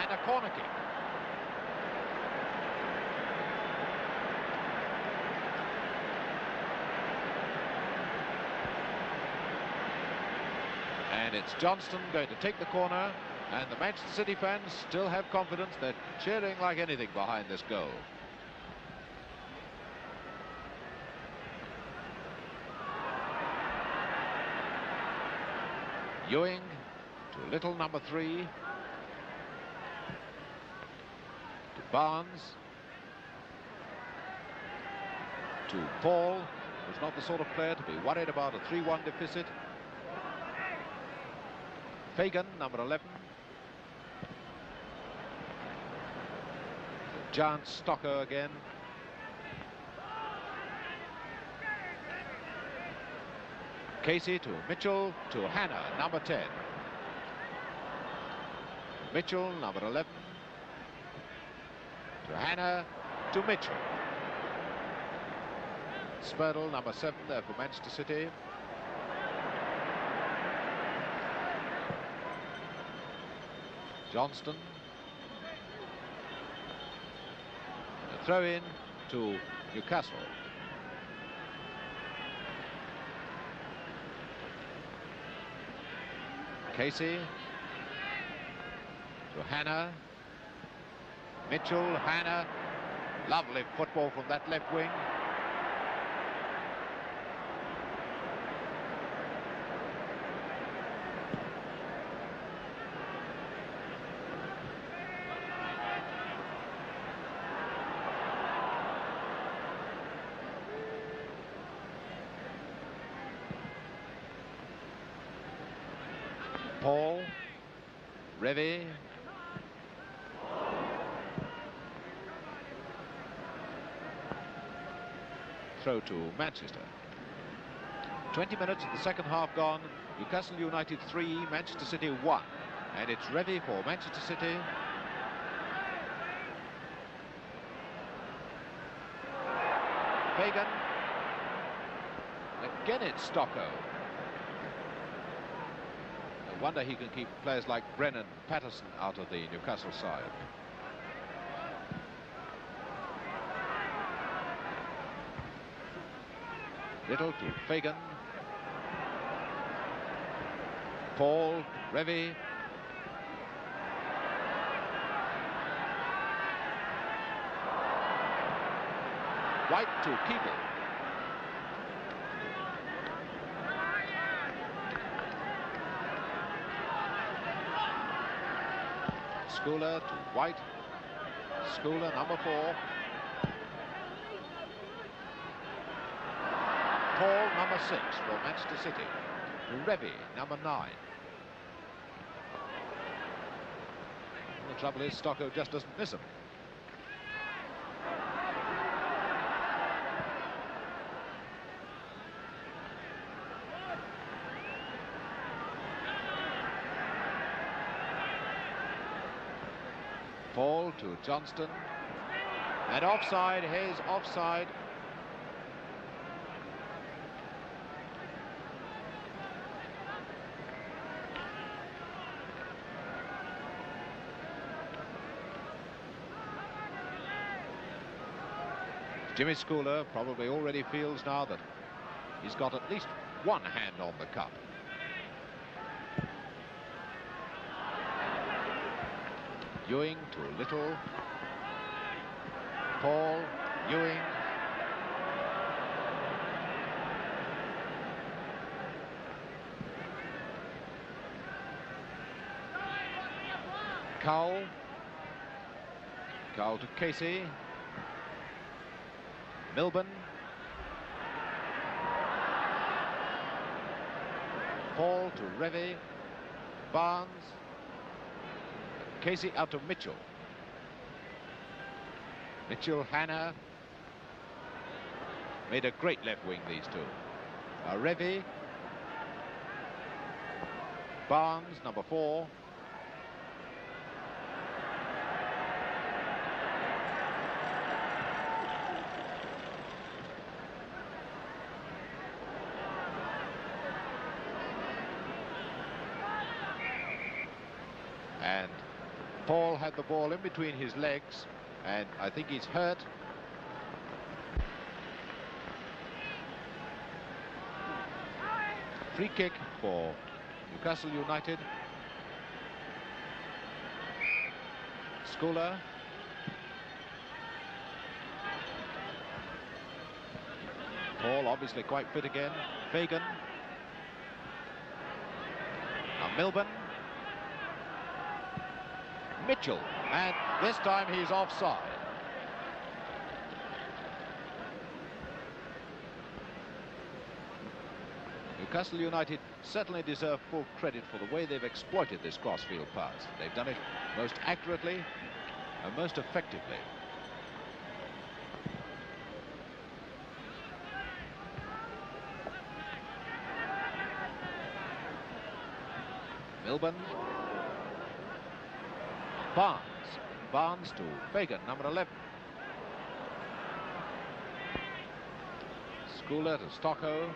And a corner kick. And it's Johnstone going to take the corner, and the Manchester City fans still have confidence. They're cheering like anything behind this goal. Ewing to little number 3. To Barnes. To Paul, who's not the sort of player to be worried about a 3-1 deficit. Fagan, number 11. The giant Stokoe again. Casey to Mitchell to Hannah, number 10. Mitchell, number 11. To Hannah, to Mitchell. Spurdle, number 7, there for Manchester City. Johnstone. And a throw in to Newcastle. Casey to Hannah. Mitchell, Hannah. Lovely football from that left wing. Paul, Revie, throw to Manchester. 20 minutes of the second half gone. Newcastle United 3, Manchester City 1. And it's Revie for Manchester City. Fagan. Again it's Stokoe. No wonder he can keep players like Brennan, Patterson out of the Newcastle side. Little to Fagan. Paul, Revie. White to Keeble. Scoular to White. Scoular, number 4. Paul, number 6 for Manchester City. Revie, number 9. The trouble is, Stokoe just doesn't miss him. Paul to Johnstone. And offside, Hayes offside. Jimmy Scoular probably already feels now that he's got at least one hand on the cup. Ewing to Little. Paul, Ewing. Cowell. Cowell to Casey. Milburn. Paul to Revie. Barnes. Casey out to Mitchell. Mitchell, Hannah. Made a great left wing, these two. Revie. Barnes, number 4. And Paul had the ball in between his legs, and I think he's hurt. Free kick for Newcastle United. Scoular. Paul obviously quite fit again. Fagan. Now Milburn. Mitchell, and this time he's offside. Newcastle United certainly deserve full credit for the way they've exploited this crossfield pass. They've done it most accurately and most effectively. Milburn. Barnes to Fagan, number 11. Scoular to Stokoe.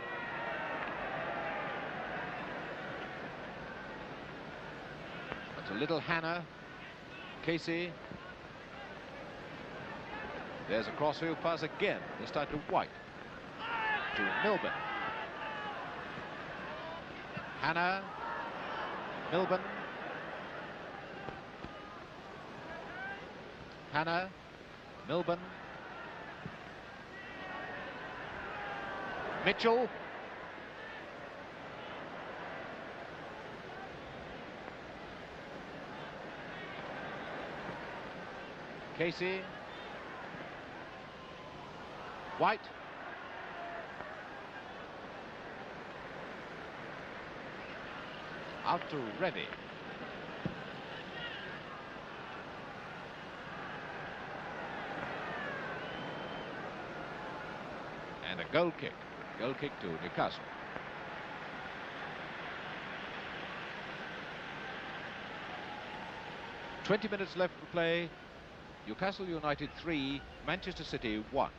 That's a little Hannah. Casey. There's a crossfield pass again, this time to White. To Milburn. Hannah. Milburn. Hannah, Milburn, Mitchell, Casey, White, out to Revie. And a goal kick. Goal kick to Newcastle. "20 minutes left to play. Newcastle United 3, Manchester City 1.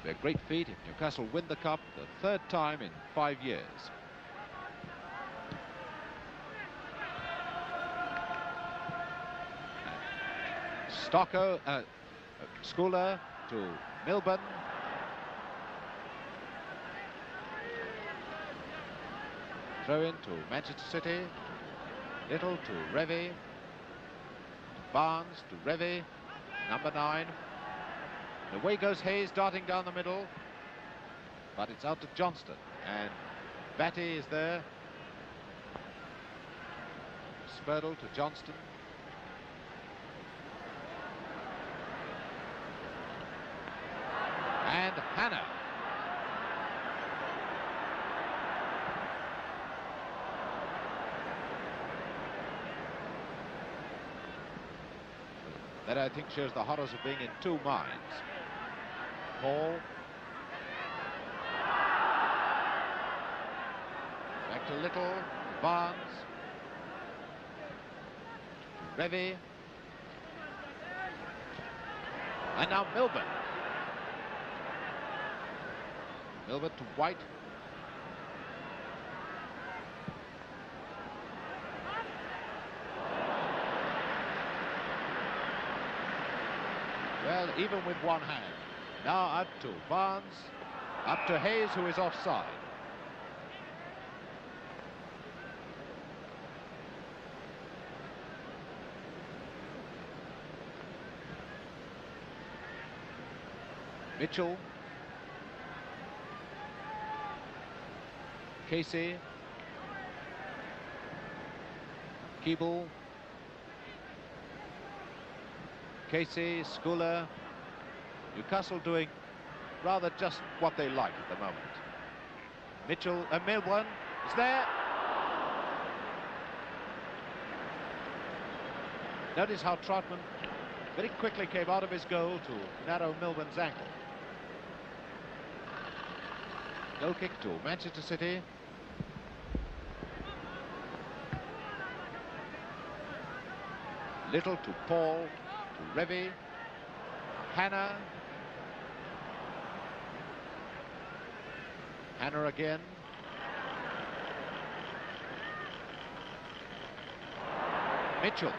Be a great feat if Newcastle win the cup the 3rd time in 5 years. Stokoe, Scoular to Milburn. Throw in to Manchester City. Little to Revie. Barnes to Revie. Number 9. Away goes Hayes, darting down the middle. But it's out to Johnstone. And Batty is there. Spurdle to Johnstone. And Hannah. That, I think, shows the horrors of being in 2 minds. Paul. Back to Little. Barnes. Revie. And now Milburn. Milburn to White. Well, even with one hand. Now up to Barnes. Up to Hayes, who is offside. Mitchell. Casey. Keeble. Casey, Scoular. Newcastle doing rather just what they like at the moment. Mitchell, Milburn is there. Notice how Trautmann very quickly came out of his goal to narrow Milburn's ankle. Goal kick to Manchester City. Little to Paul, to Revie. Hannah. Hannah again. Mitchell.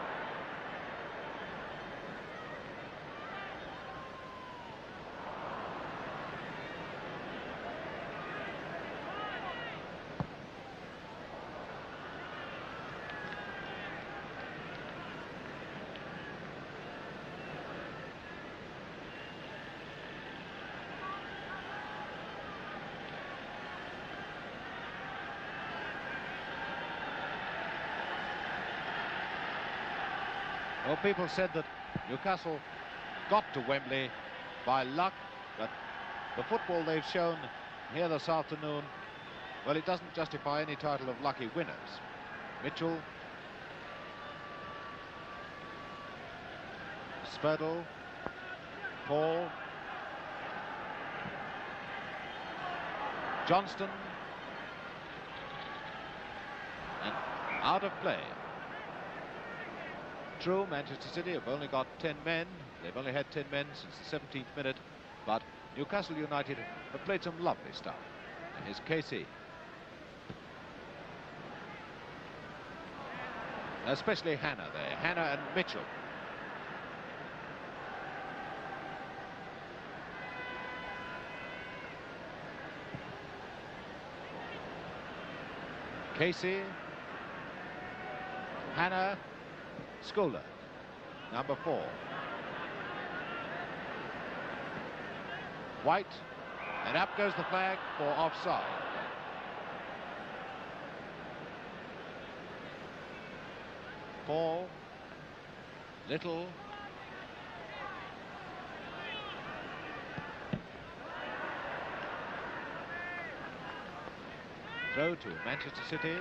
Well, people said that Newcastle got to Wembley by luck, but the football they've shown here this afternoon, well, it doesn't justify any title of lucky winners. Mitchell. Spurdle. Paul. Johnstone. And out of play. True, Manchester City have only got 10 men. They've only had 10 men since the 17th minute. But Newcastle United have played some lovely stuff. And here's Casey. Especially Hannah there. Hannah and Mitchell. Casey. Hannah. Scoular, number 4. White, and up goes the flag for offside. Paul, Little, throw to Manchester City.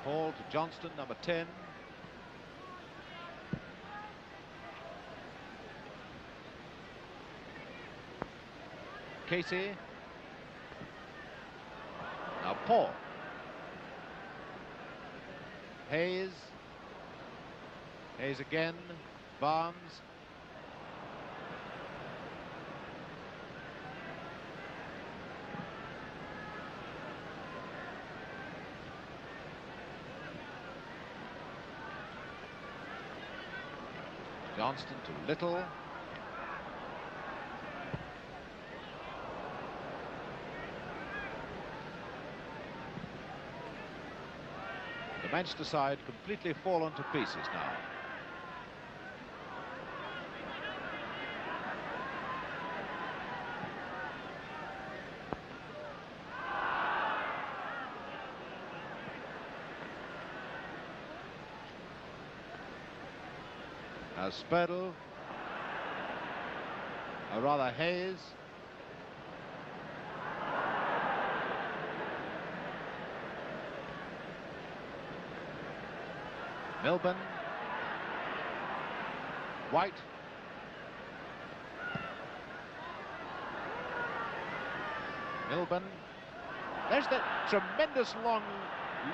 Paul to Johnstone, number 10. Casey. Now Paul. Hayes. Hayes again. Barnes. Johnston to Little. The Manchester side completely fallen to pieces now. Now Spurdle, or rather Hayes. Milburn. White. Milburn. There's that tremendous long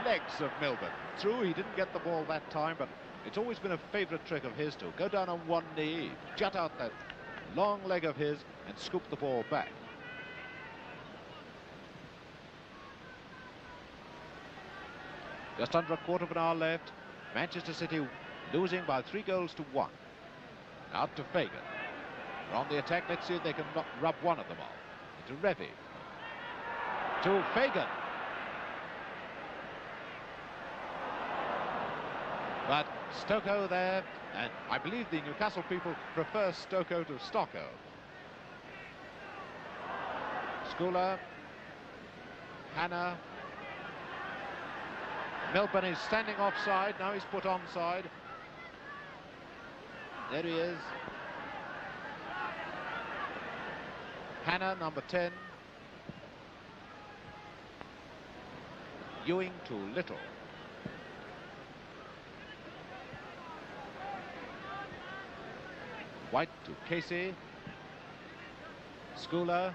legs of Milburn. True, he didn't get the ball that time, but it's always been a favourite trick of his to go down on one knee, jut out that long leg of his and scoop the ball back. Just under a quarter of an hour left. Manchester City losing by 3-1. Out to Fagan. They're on the attack. Let's see if they can rub one of them off. To Revie. To Fagan. But Stokoe there, and I believe the Newcastle people prefer Stokoe to Stokoe. Scoular. Hannah. Milburn is standing offside. Now he's put onside. There he is. Hannah, number 10. Ewing to Little. White to Casey. Scoular.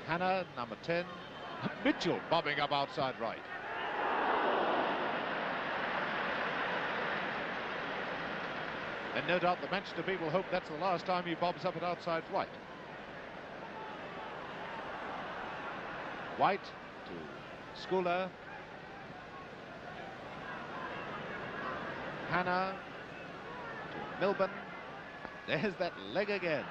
Hannah, number 10. Mitchell bobbing up outside right. And no doubt the Manchester people hope that's the last time he bobs up at outside right. White to Scoular. Hannah to Milburn. There's that leg again.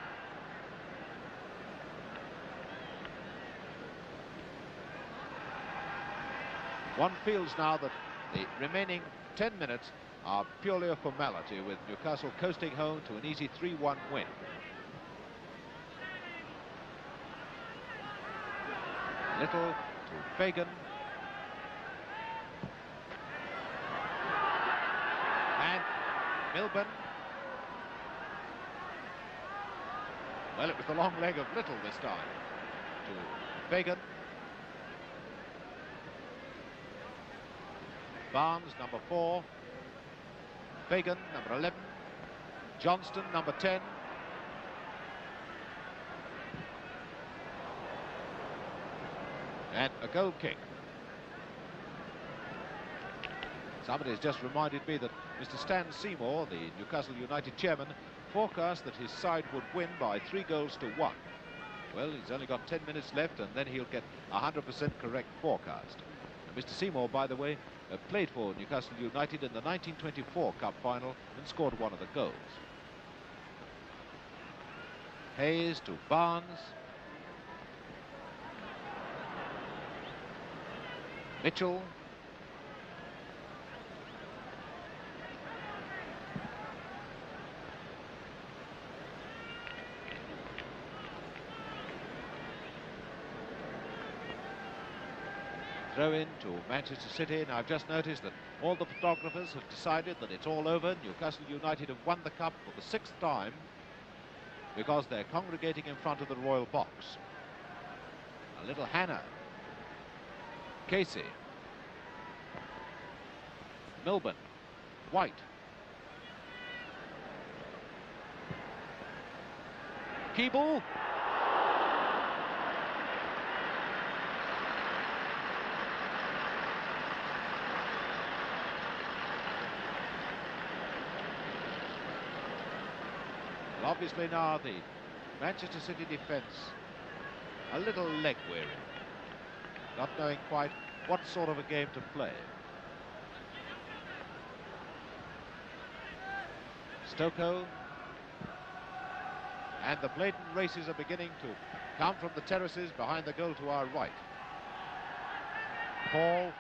One feels now that the remaining 10 minutes are purely a formality, with Newcastle coasting home to an easy 3-1 win. Little to Fagan. And Milburn. Well, it was the long leg of Little this time. To Fagan. Barnes, number 4. Fagan, number 11. Johnstone, number 10. And a goal kick. Somebody has just reminded me that Mr. Stan Seymour, the Newcastle United chairman, forecast that his side would win by 3-1. Well, he's only got 10 minutes left, and then he'll get a 100% correct forecast. And Mr. Seymour, by the way, played for Newcastle United in the 1924 Cup final and scored one of the goals. Hayes to Barnes. Mitchell. Throw in to Manchester City. Now, I've just noticed that all the photographers have decided that it's all over. Newcastle United have won the cup for the 6th time because they're congregating in front of the royal box. A little Hannah. Casey. Milburn. White. Keeble. Well, obviously now the Manchester City defence a little leg weary, not knowing quite what sort of a game to play. Stokoe, and the blatant races are beginning to come from the terraces behind the goal to our right. Paul,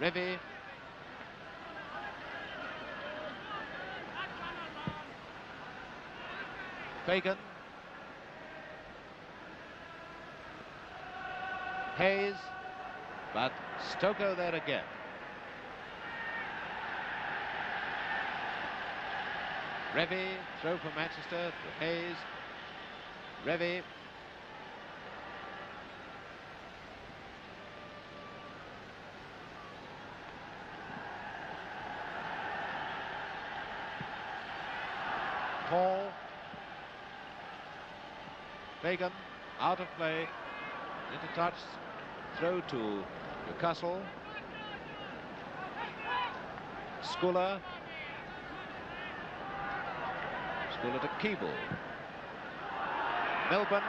Revie, Fagan, Hayes, but Stokoe there again. Revie, throw for Manchester to Hayes. Revie. Paul. Fagan, out of play. Into touch. Throw to Newcastle. Scoular. Scoular to Keeble. Milburn.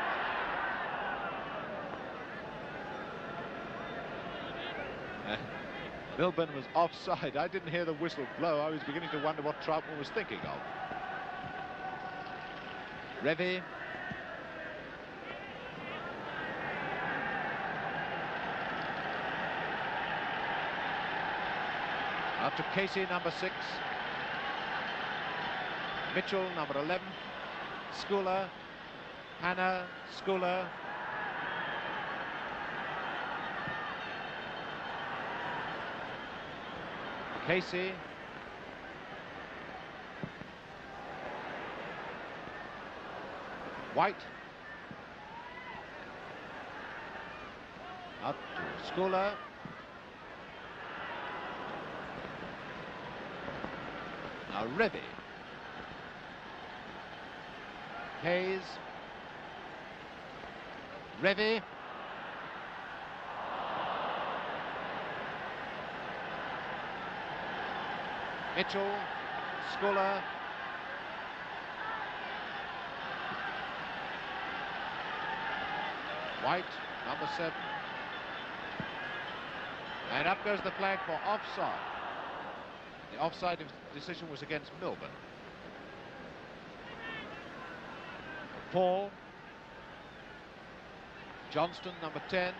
Milburn was offside. I didn't hear the whistle blow. I was beginning to wonder what Trautmann was thinking of. Revie. Up to Casey, number 6. Mitchell, number 11. Scoular. Hannah. Scoular. Casey. White. Up to Scoular. Now Revie. Hayes. Revie. Mitchell. Scoular. White, number 7. And up goes the flag for offside. The offside decision was against Milburn. Paul. Johnstone, number 10.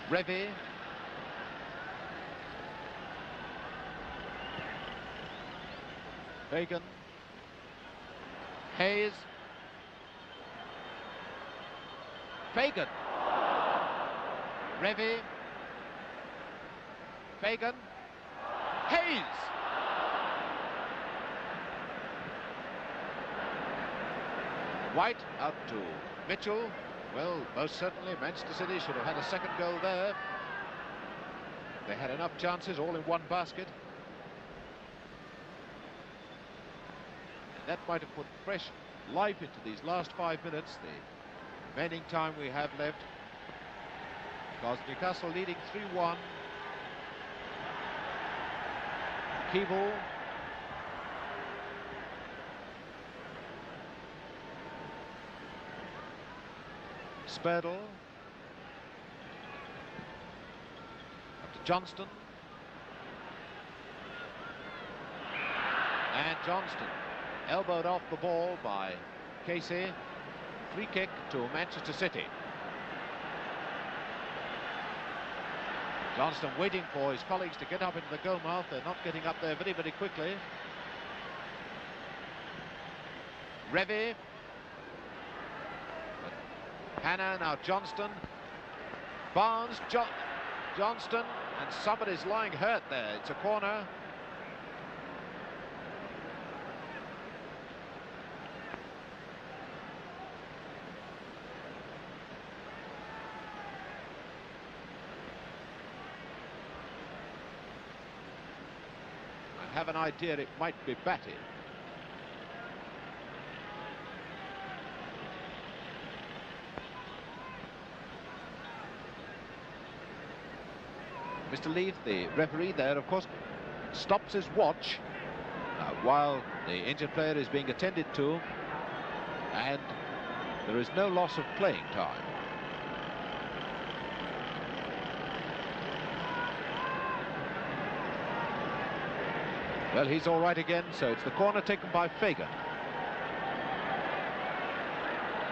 Revie. Fagan. Hayes. Fagan. Revie. Fagan. Hayes. White out to Mitchell. Well, most certainly Manchester City should have had a second goal there. They had enough chances, all in one basket. And that might have put fresh life into these last 5 minutes, the remaining time we have left. Because Newcastle leading 3-1. Keeble. Spurdle. Up to Johnstone. And Johnstone elbowed off the ball by Casey. Free kick to Manchester City. Johnstone waiting for his colleagues to get up into the goal mouth. They're not getting up there very, very quickly. Revie. Hannah, now Johnstone. Barnes, Johnstone, and somebody's lying hurt there. It's a corner. have an idea it might be Batty. Mr. Leafe, the referee there, of course, stops his watch while the injured player is being attended to, and there is no loss of playing time. Well, he's all right again, so it's the corner taken by Fagan.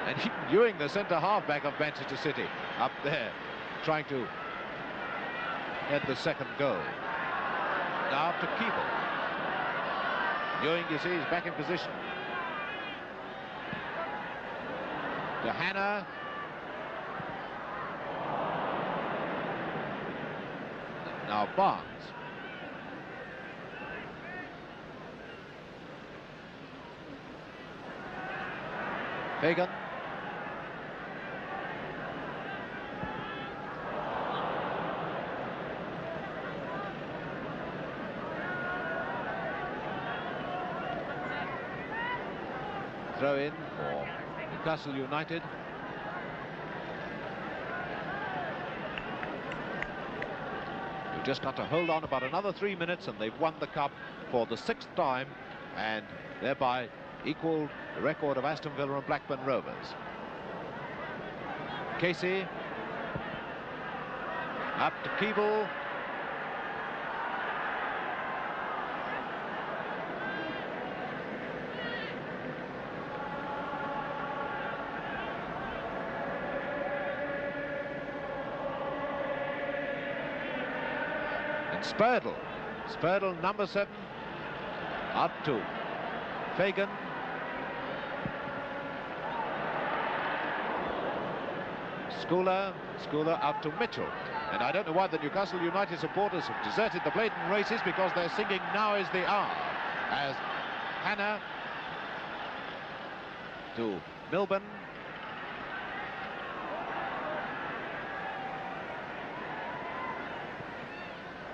And Ewing, the centre half-back of Manchester City, up there, trying to head the second goal. Now up to Keeble. Ewing, you see, is back in position. To Hannah. Now Barnes. Fagan. Throw in for Newcastle United. You've just got to hold on about another 3 minutes and they've won the cup for the 6th time and thereby equal the record of Aston Villa and Blackburn Rovers. Casey. Up to Keeble. Spurdle. Spurdle, number 7. Up to Fagan. Scoular. Scoular out to Mitchell. And I don't know why the Newcastle United supporters have deserted the blatant races, because they're singing "Now is the Hour" as Hannah to Milburn.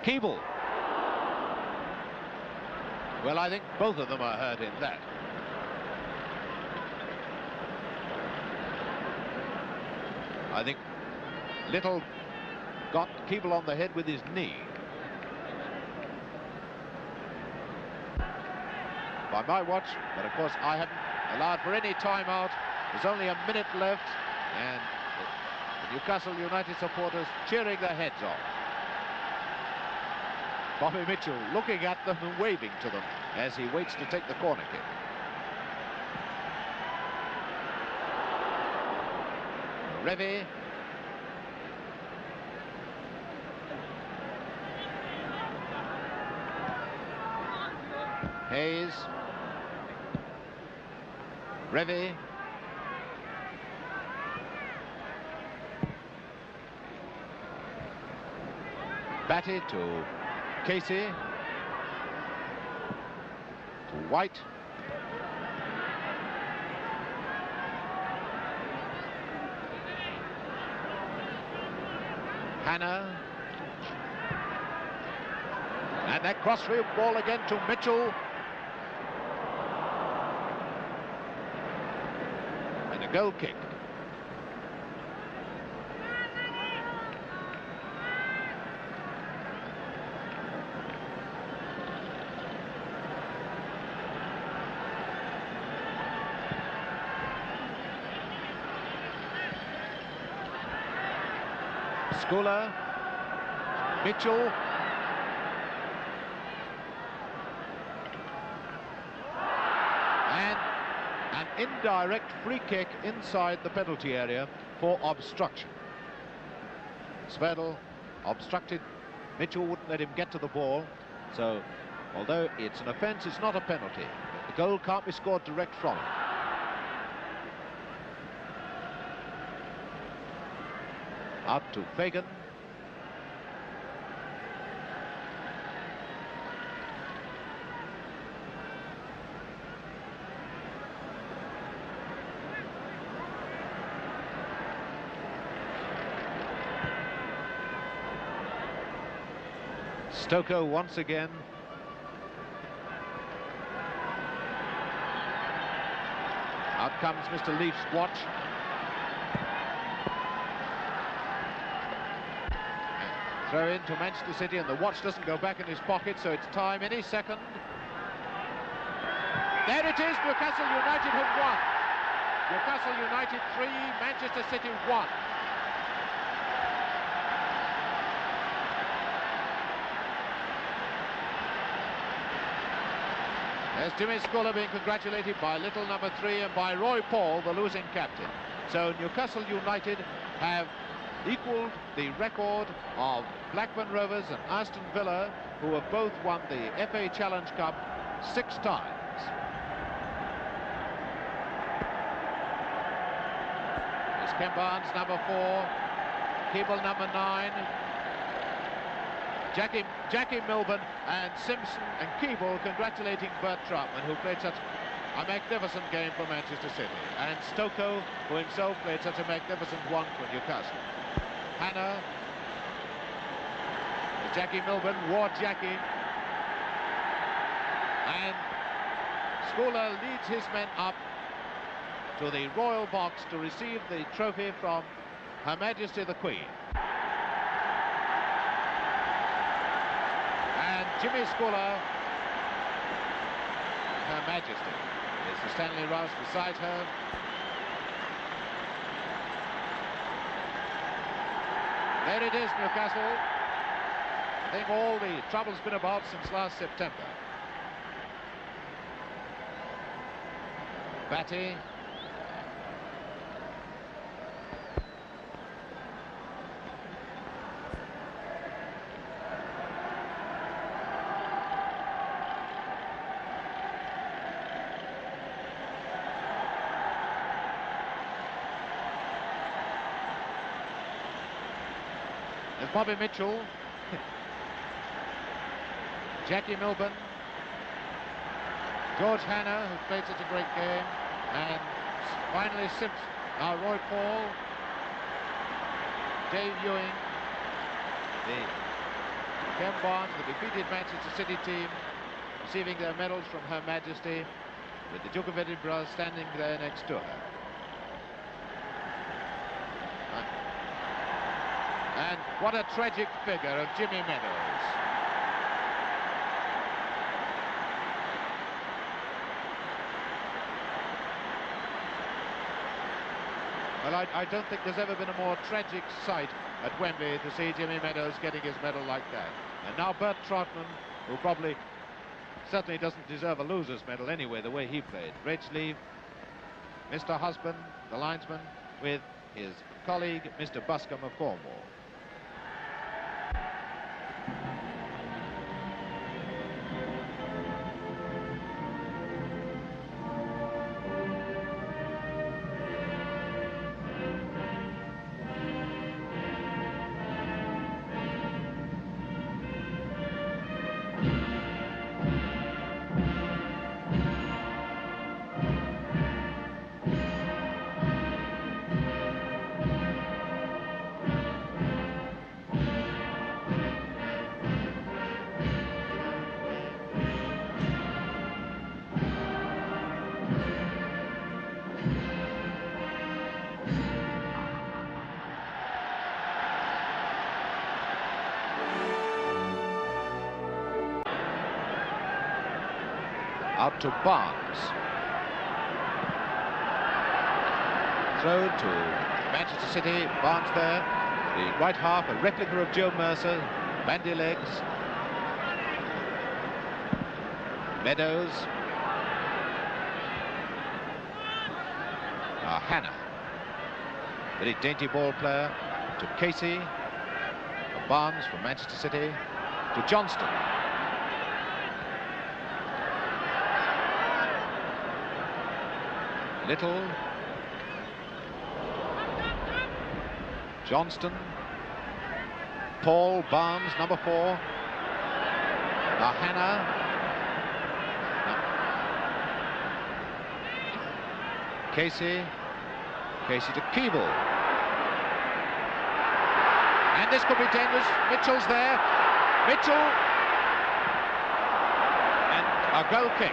Keeble. Well, I think both of them are hurt in that. I think Little got Keeble on the head with his knee. By my watch, but of course I haven't allowed for any time out. There's only a minute left, and the Newcastle United supporters cheering their heads off. Bobby Mitchell looking at them and waving to them as he waits to take the corner kick. Revie. Hayes. Revie. Batty to Casey. To White. Hannah. And that crossfield ball again to Mitchell. And a goal kick. Scoular, Mitchell, and an indirect free kick inside the penalty area for obstruction. Spurdle obstructed, Mitchell wouldn't let him get to the ball, so although it's an offence, it's not a penalty. The goal can't be scored direct from it. Out to Fagan. Stokoe once again Out comes Mr. Leafe's watch. Throw in to Manchester City, and the watch doesn't go back in his pocket, so it's time any second. There it is, Newcastle United have won. Newcastle United 3, Manchester City 1. There's Jimmy Scoular being congratulated by little number 3 and by Roy Paul, the losing captain. So Newcastle United have equalled the record of Blackburn Rovers and Aston Villa, who have both won the FA Challenge Cup 6 times. There's Ken Barnes, number 4, Keeble, number 9, Jackie Milburn and Simpson and Keeble congratulating Bert Trautmann, who played such a magnificent game for Manchester City, and Stokoe, who himself played such a magnificent one for Newcastle. Hannah, Jackie Milburn, wore Jackie, and Scoular leads his men up to the royal box to receive the trophy from Her Majesty the Queen. And Jimmy Scoular, Her Majesty. There's the Stanley Rouse beside her. There it is, Newcastle. I think all the trouble's been about since last September. Batty. There's Bobby Mitchell, Jackie Milburn, George Hannah, who played such a great game, and finally Simpson. Now Roy Paul, Dave Ewing, the Ken Barnes, the defeated Manchester City team, receiving their medals from Her Majesty, with the Duke of Edinburgh standing there next to her. And what a tragic figure of Jimmy Meadows. Well, I don't think there's ever been a more tragic sight at Wembley to see Jimmy Meadows getting his medal like that. And now Bert Trautmann, who probably certainly doesn't deserve a loser's medal anyway, the way he played. Reg Leafe, Mr. Husband, the linesman, with his colleague, Mr. Buscombe of Cornwall. Out to Barnes. Throw to Manchester City. Barnes there. The right half, a replica of Joe Mercer. Bandy legs. Meadows. Hannah. Very dainty ball player. To Casey. Barnes from Manchester City. To Johnstone. Little. Johnstone. Paul, Barnes, number 4. Hannah. Casey. Casey to Keeble. And this could be dangerous. Mitchell's there. Mitchell. And a goal kick.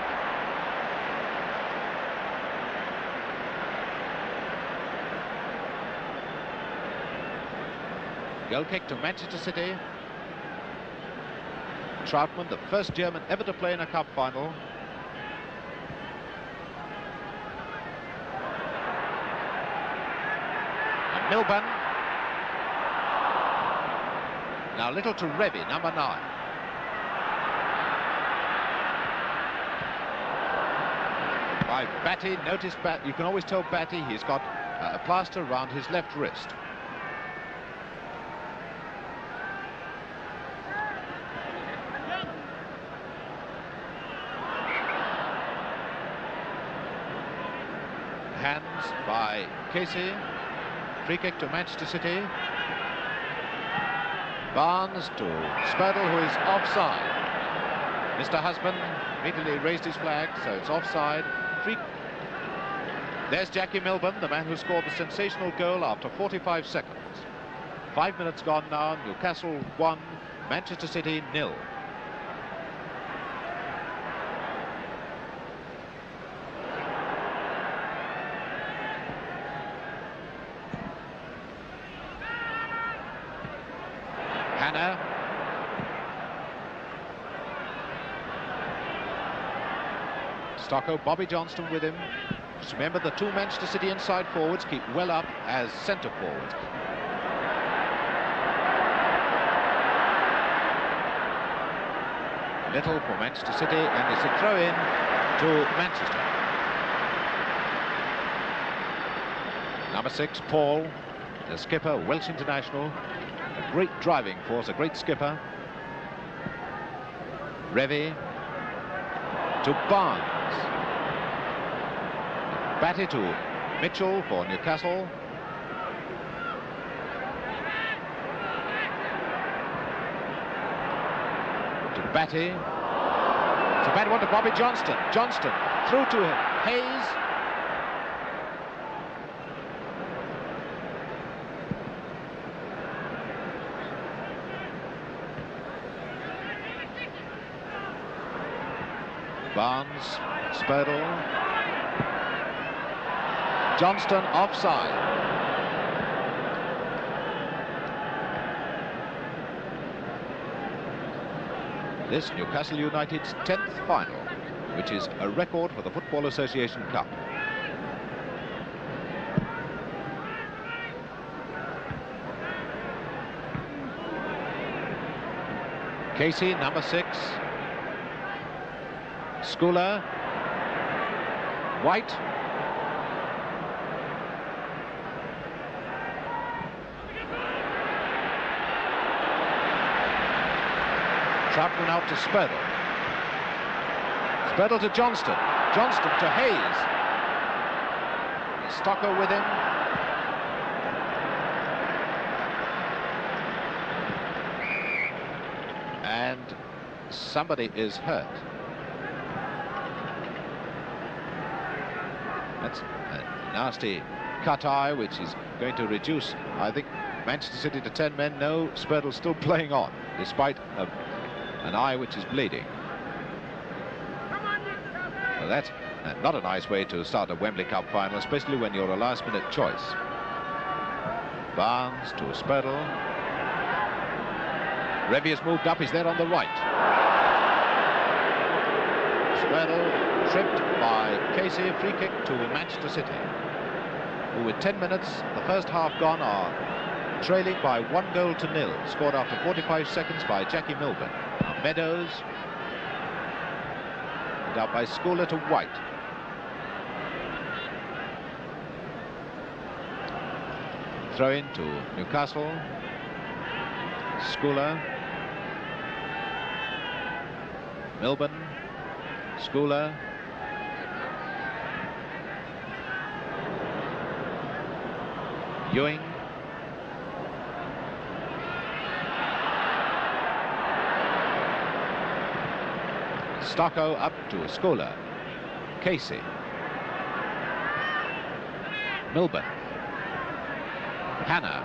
Goal kick to Manchester City. Trautmann, the first German ever to play in a cup final. And Milburn. Now little to Revie, number 9. By Batty, notice Batty, you can always tell Batty he's got a plaster around his left wrist. Hands by Casey. Free kick to Manchester City. Barnes to Spurdle, who is offside. Mr. Husband immediately raised his flag, so it's offside. There's Jackie Milburn, the man who scored the sensational goal after 45 seconds. 5 minutes gone now. Newcastle 1, Manchester City 0. Hannah. Stokoe, Bobby Johnstone with him. Just remember, the 2 Manchester City inside forwards keep well up as centre forwards. Little for Manchester City, and it's a throw-in to Manchester. Number 6, Paul, the skipper, Welsh international, a great driving force, a great skipper. Revie to Barnes. Batty to Mitchell for Newcastle. To Batty. It's a bad one to Bobby Johnstone. Johnstone through to Hayes. Barnes, Spurdle. Johnstone offside. This Newcastle United's 10th final, which is a record for the Football Association Cup. Casey, number 6. Scoular. White. Trautmann out to Spurdle. Spurdle to Johnstone. Johnstone to Hayes. Stokoe with him. And somebody is hurt. That's a nasty cut eye, which is going to reduce, I think, Manchester City to 10 men. No, Spurdle still playing on, despite an eye which is bleeding. Well, that's not a nice way to start a Wembley Cup final, especially when you're a last-minute choice. Barnes to Spurdle. Revie has moved up, he's there on the right. Spurdle tripped by Casey, free kick to Manchester City, who with 10 minutes, the first half gone, are trailing by 1-0, scored after 45 seconds by Jackie Milburn. Now Meadows, and out by Scoular to White. Throw in to Newcastle. Scoular. Milburn. Scoular. Ewing. Stokoe up to Scoular. Casey. Milburn. Hannah.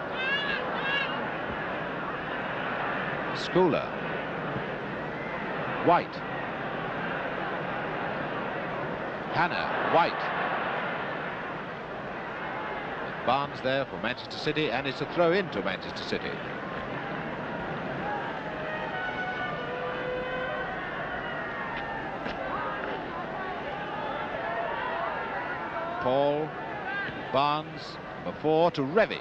Scoular. White. Hannah. White. Barnes there for Manchester City, and it's a throw in to Manchester City. Paul, Barnes, number 4 to Revie.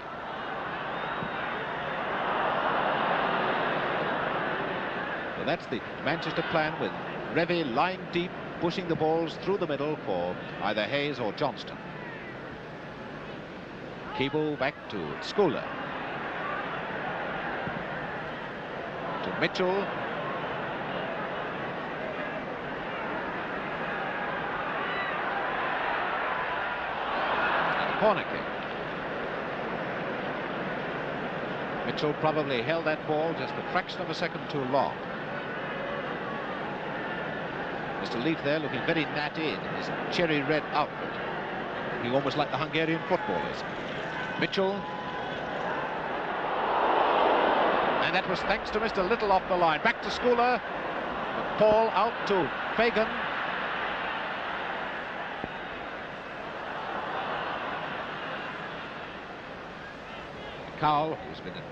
Well, that's the Manchester plan, with Revie lying deep, pushing the balls through the middle for either Hayes or Johnstone. Keeble back to Scoular. To Mitchell. Corner kick. Mitchell probably held that ball just a fraction of a second too long. Mr. Leafe there looking very natty in his cherry red outfit, looking almost like the Hungarian footballers. Mitchell, and that was thanks to Mr. Little off the line. Back to Scoular. Paul out to Fagan. Cowell, who's been in,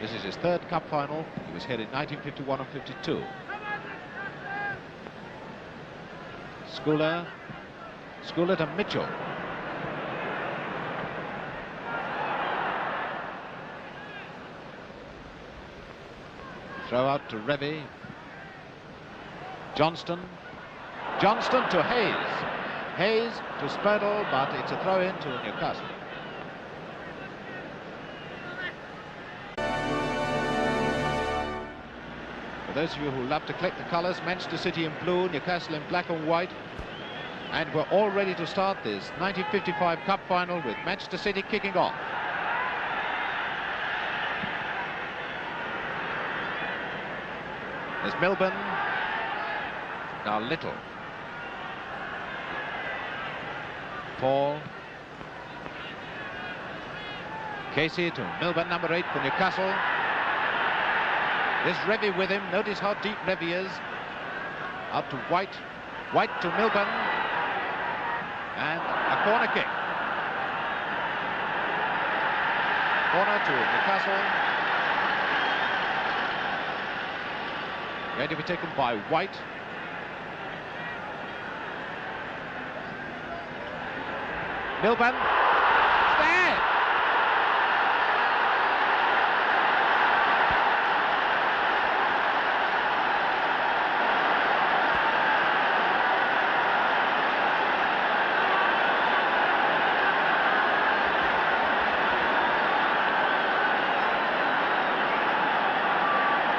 this is his 3rd cup final. He was here in 1951 and 52. Scoular to Mitchell. Throw out to Revie. Johnstone to Hayes. Hayes to Spurdle, but it's a throw in to Newcastle. For those of you who love to collect the colours, Manchester City in blue, Newcastle in black and white. And we're all ready to start this 1955 Cup final with Manchester City kicking off. There's Milburn. Now Little. Paul. Casey to Milburn, number 8 for Newcastle. There's Revie with him. Notice how deep Revie is. Out to White. White to Milburn. And a corner kick. Corner to Newcastle. Ready to be taken by White. Milburn. Stand!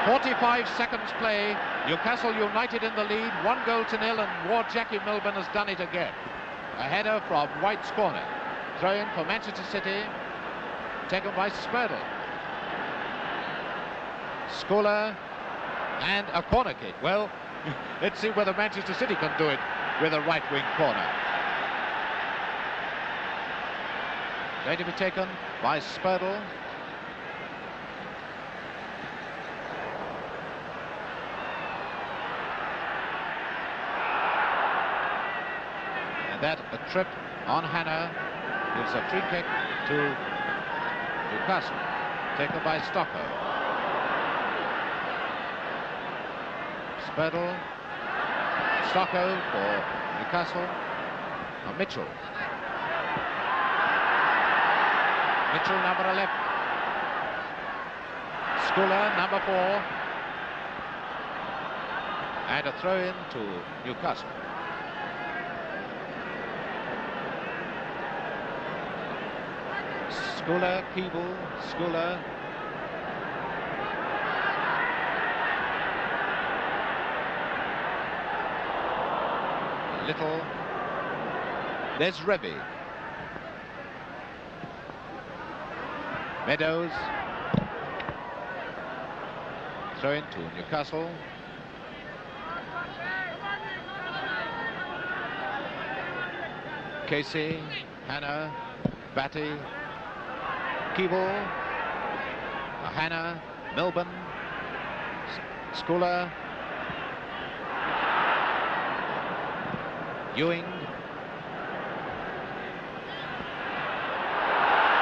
45 seconds play. Newcastle United in the lead, 1-0 and Ward Jackie Milburn has done it again. A header from White's corner. Throw in for Manchester City, taken by Spurdle. Scoular and a corner kick. Well, let's see whether Manchester City can do it with a right wing corner. Going to be taken by Spurdle. And that, a trip on Hannah, gives a free kick to Newcastle, taken by Stokoe. Spurdle, Stokoe for Newcastle. Now Mitchell. Mitchell, number 11. Scoular, number 4. And a throw in to Newcastle. Scoular, Keeble, Scoular. Little. There's Revie. Meadows. Throw in to Newcastle. Casey, Hannah, Batty, Keeble, Hannah, Milburn, Scoular, Ewing.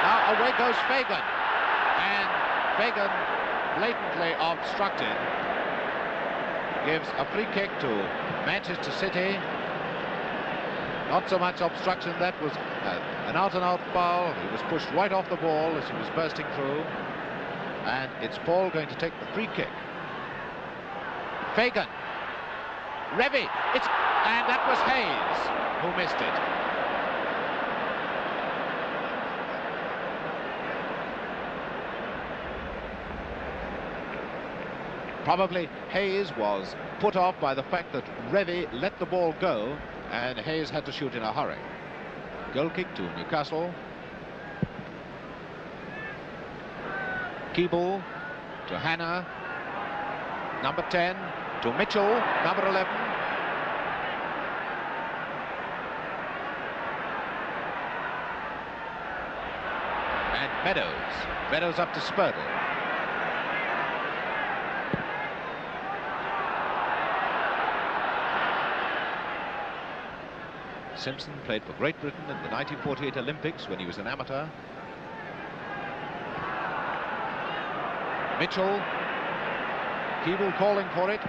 Now away goes Fagan, and Fagan, blatantly obstructed, gives a free kick to Manchester City. Not so much obstruction. That was an out-and-out foul. He was pushed right off the ball as he was bursting through. And it's Paul going to take the free kick. Fagan. Revie. And that was Hayes who missed it. Probably Hayes was put off by the fact that Revie let the ball go and Hayes had to shoot in a hurry. Goal kick to Newcastle. Keeble to Hannah. Number 10 to Mitchell. Number 11. And Meadows. Meadows up to Spurdle. Simpson played for Great Britain in the 1948 Olympics when he was an amateur. Mitchell. Keeble calling for it.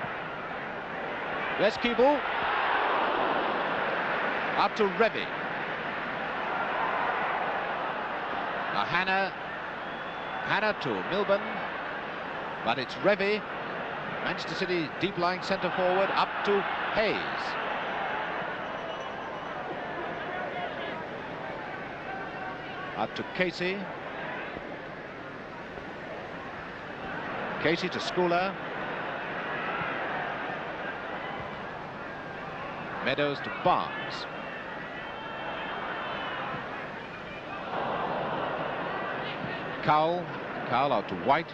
There's Keeble. Up to Revie. Now Hannah to Milburn. But it's Revie. Manchester City deep-lying centre forward up to Hayes. Up to Casey. Casey to Scoular. Meadows to Barnes. Cowell out to White.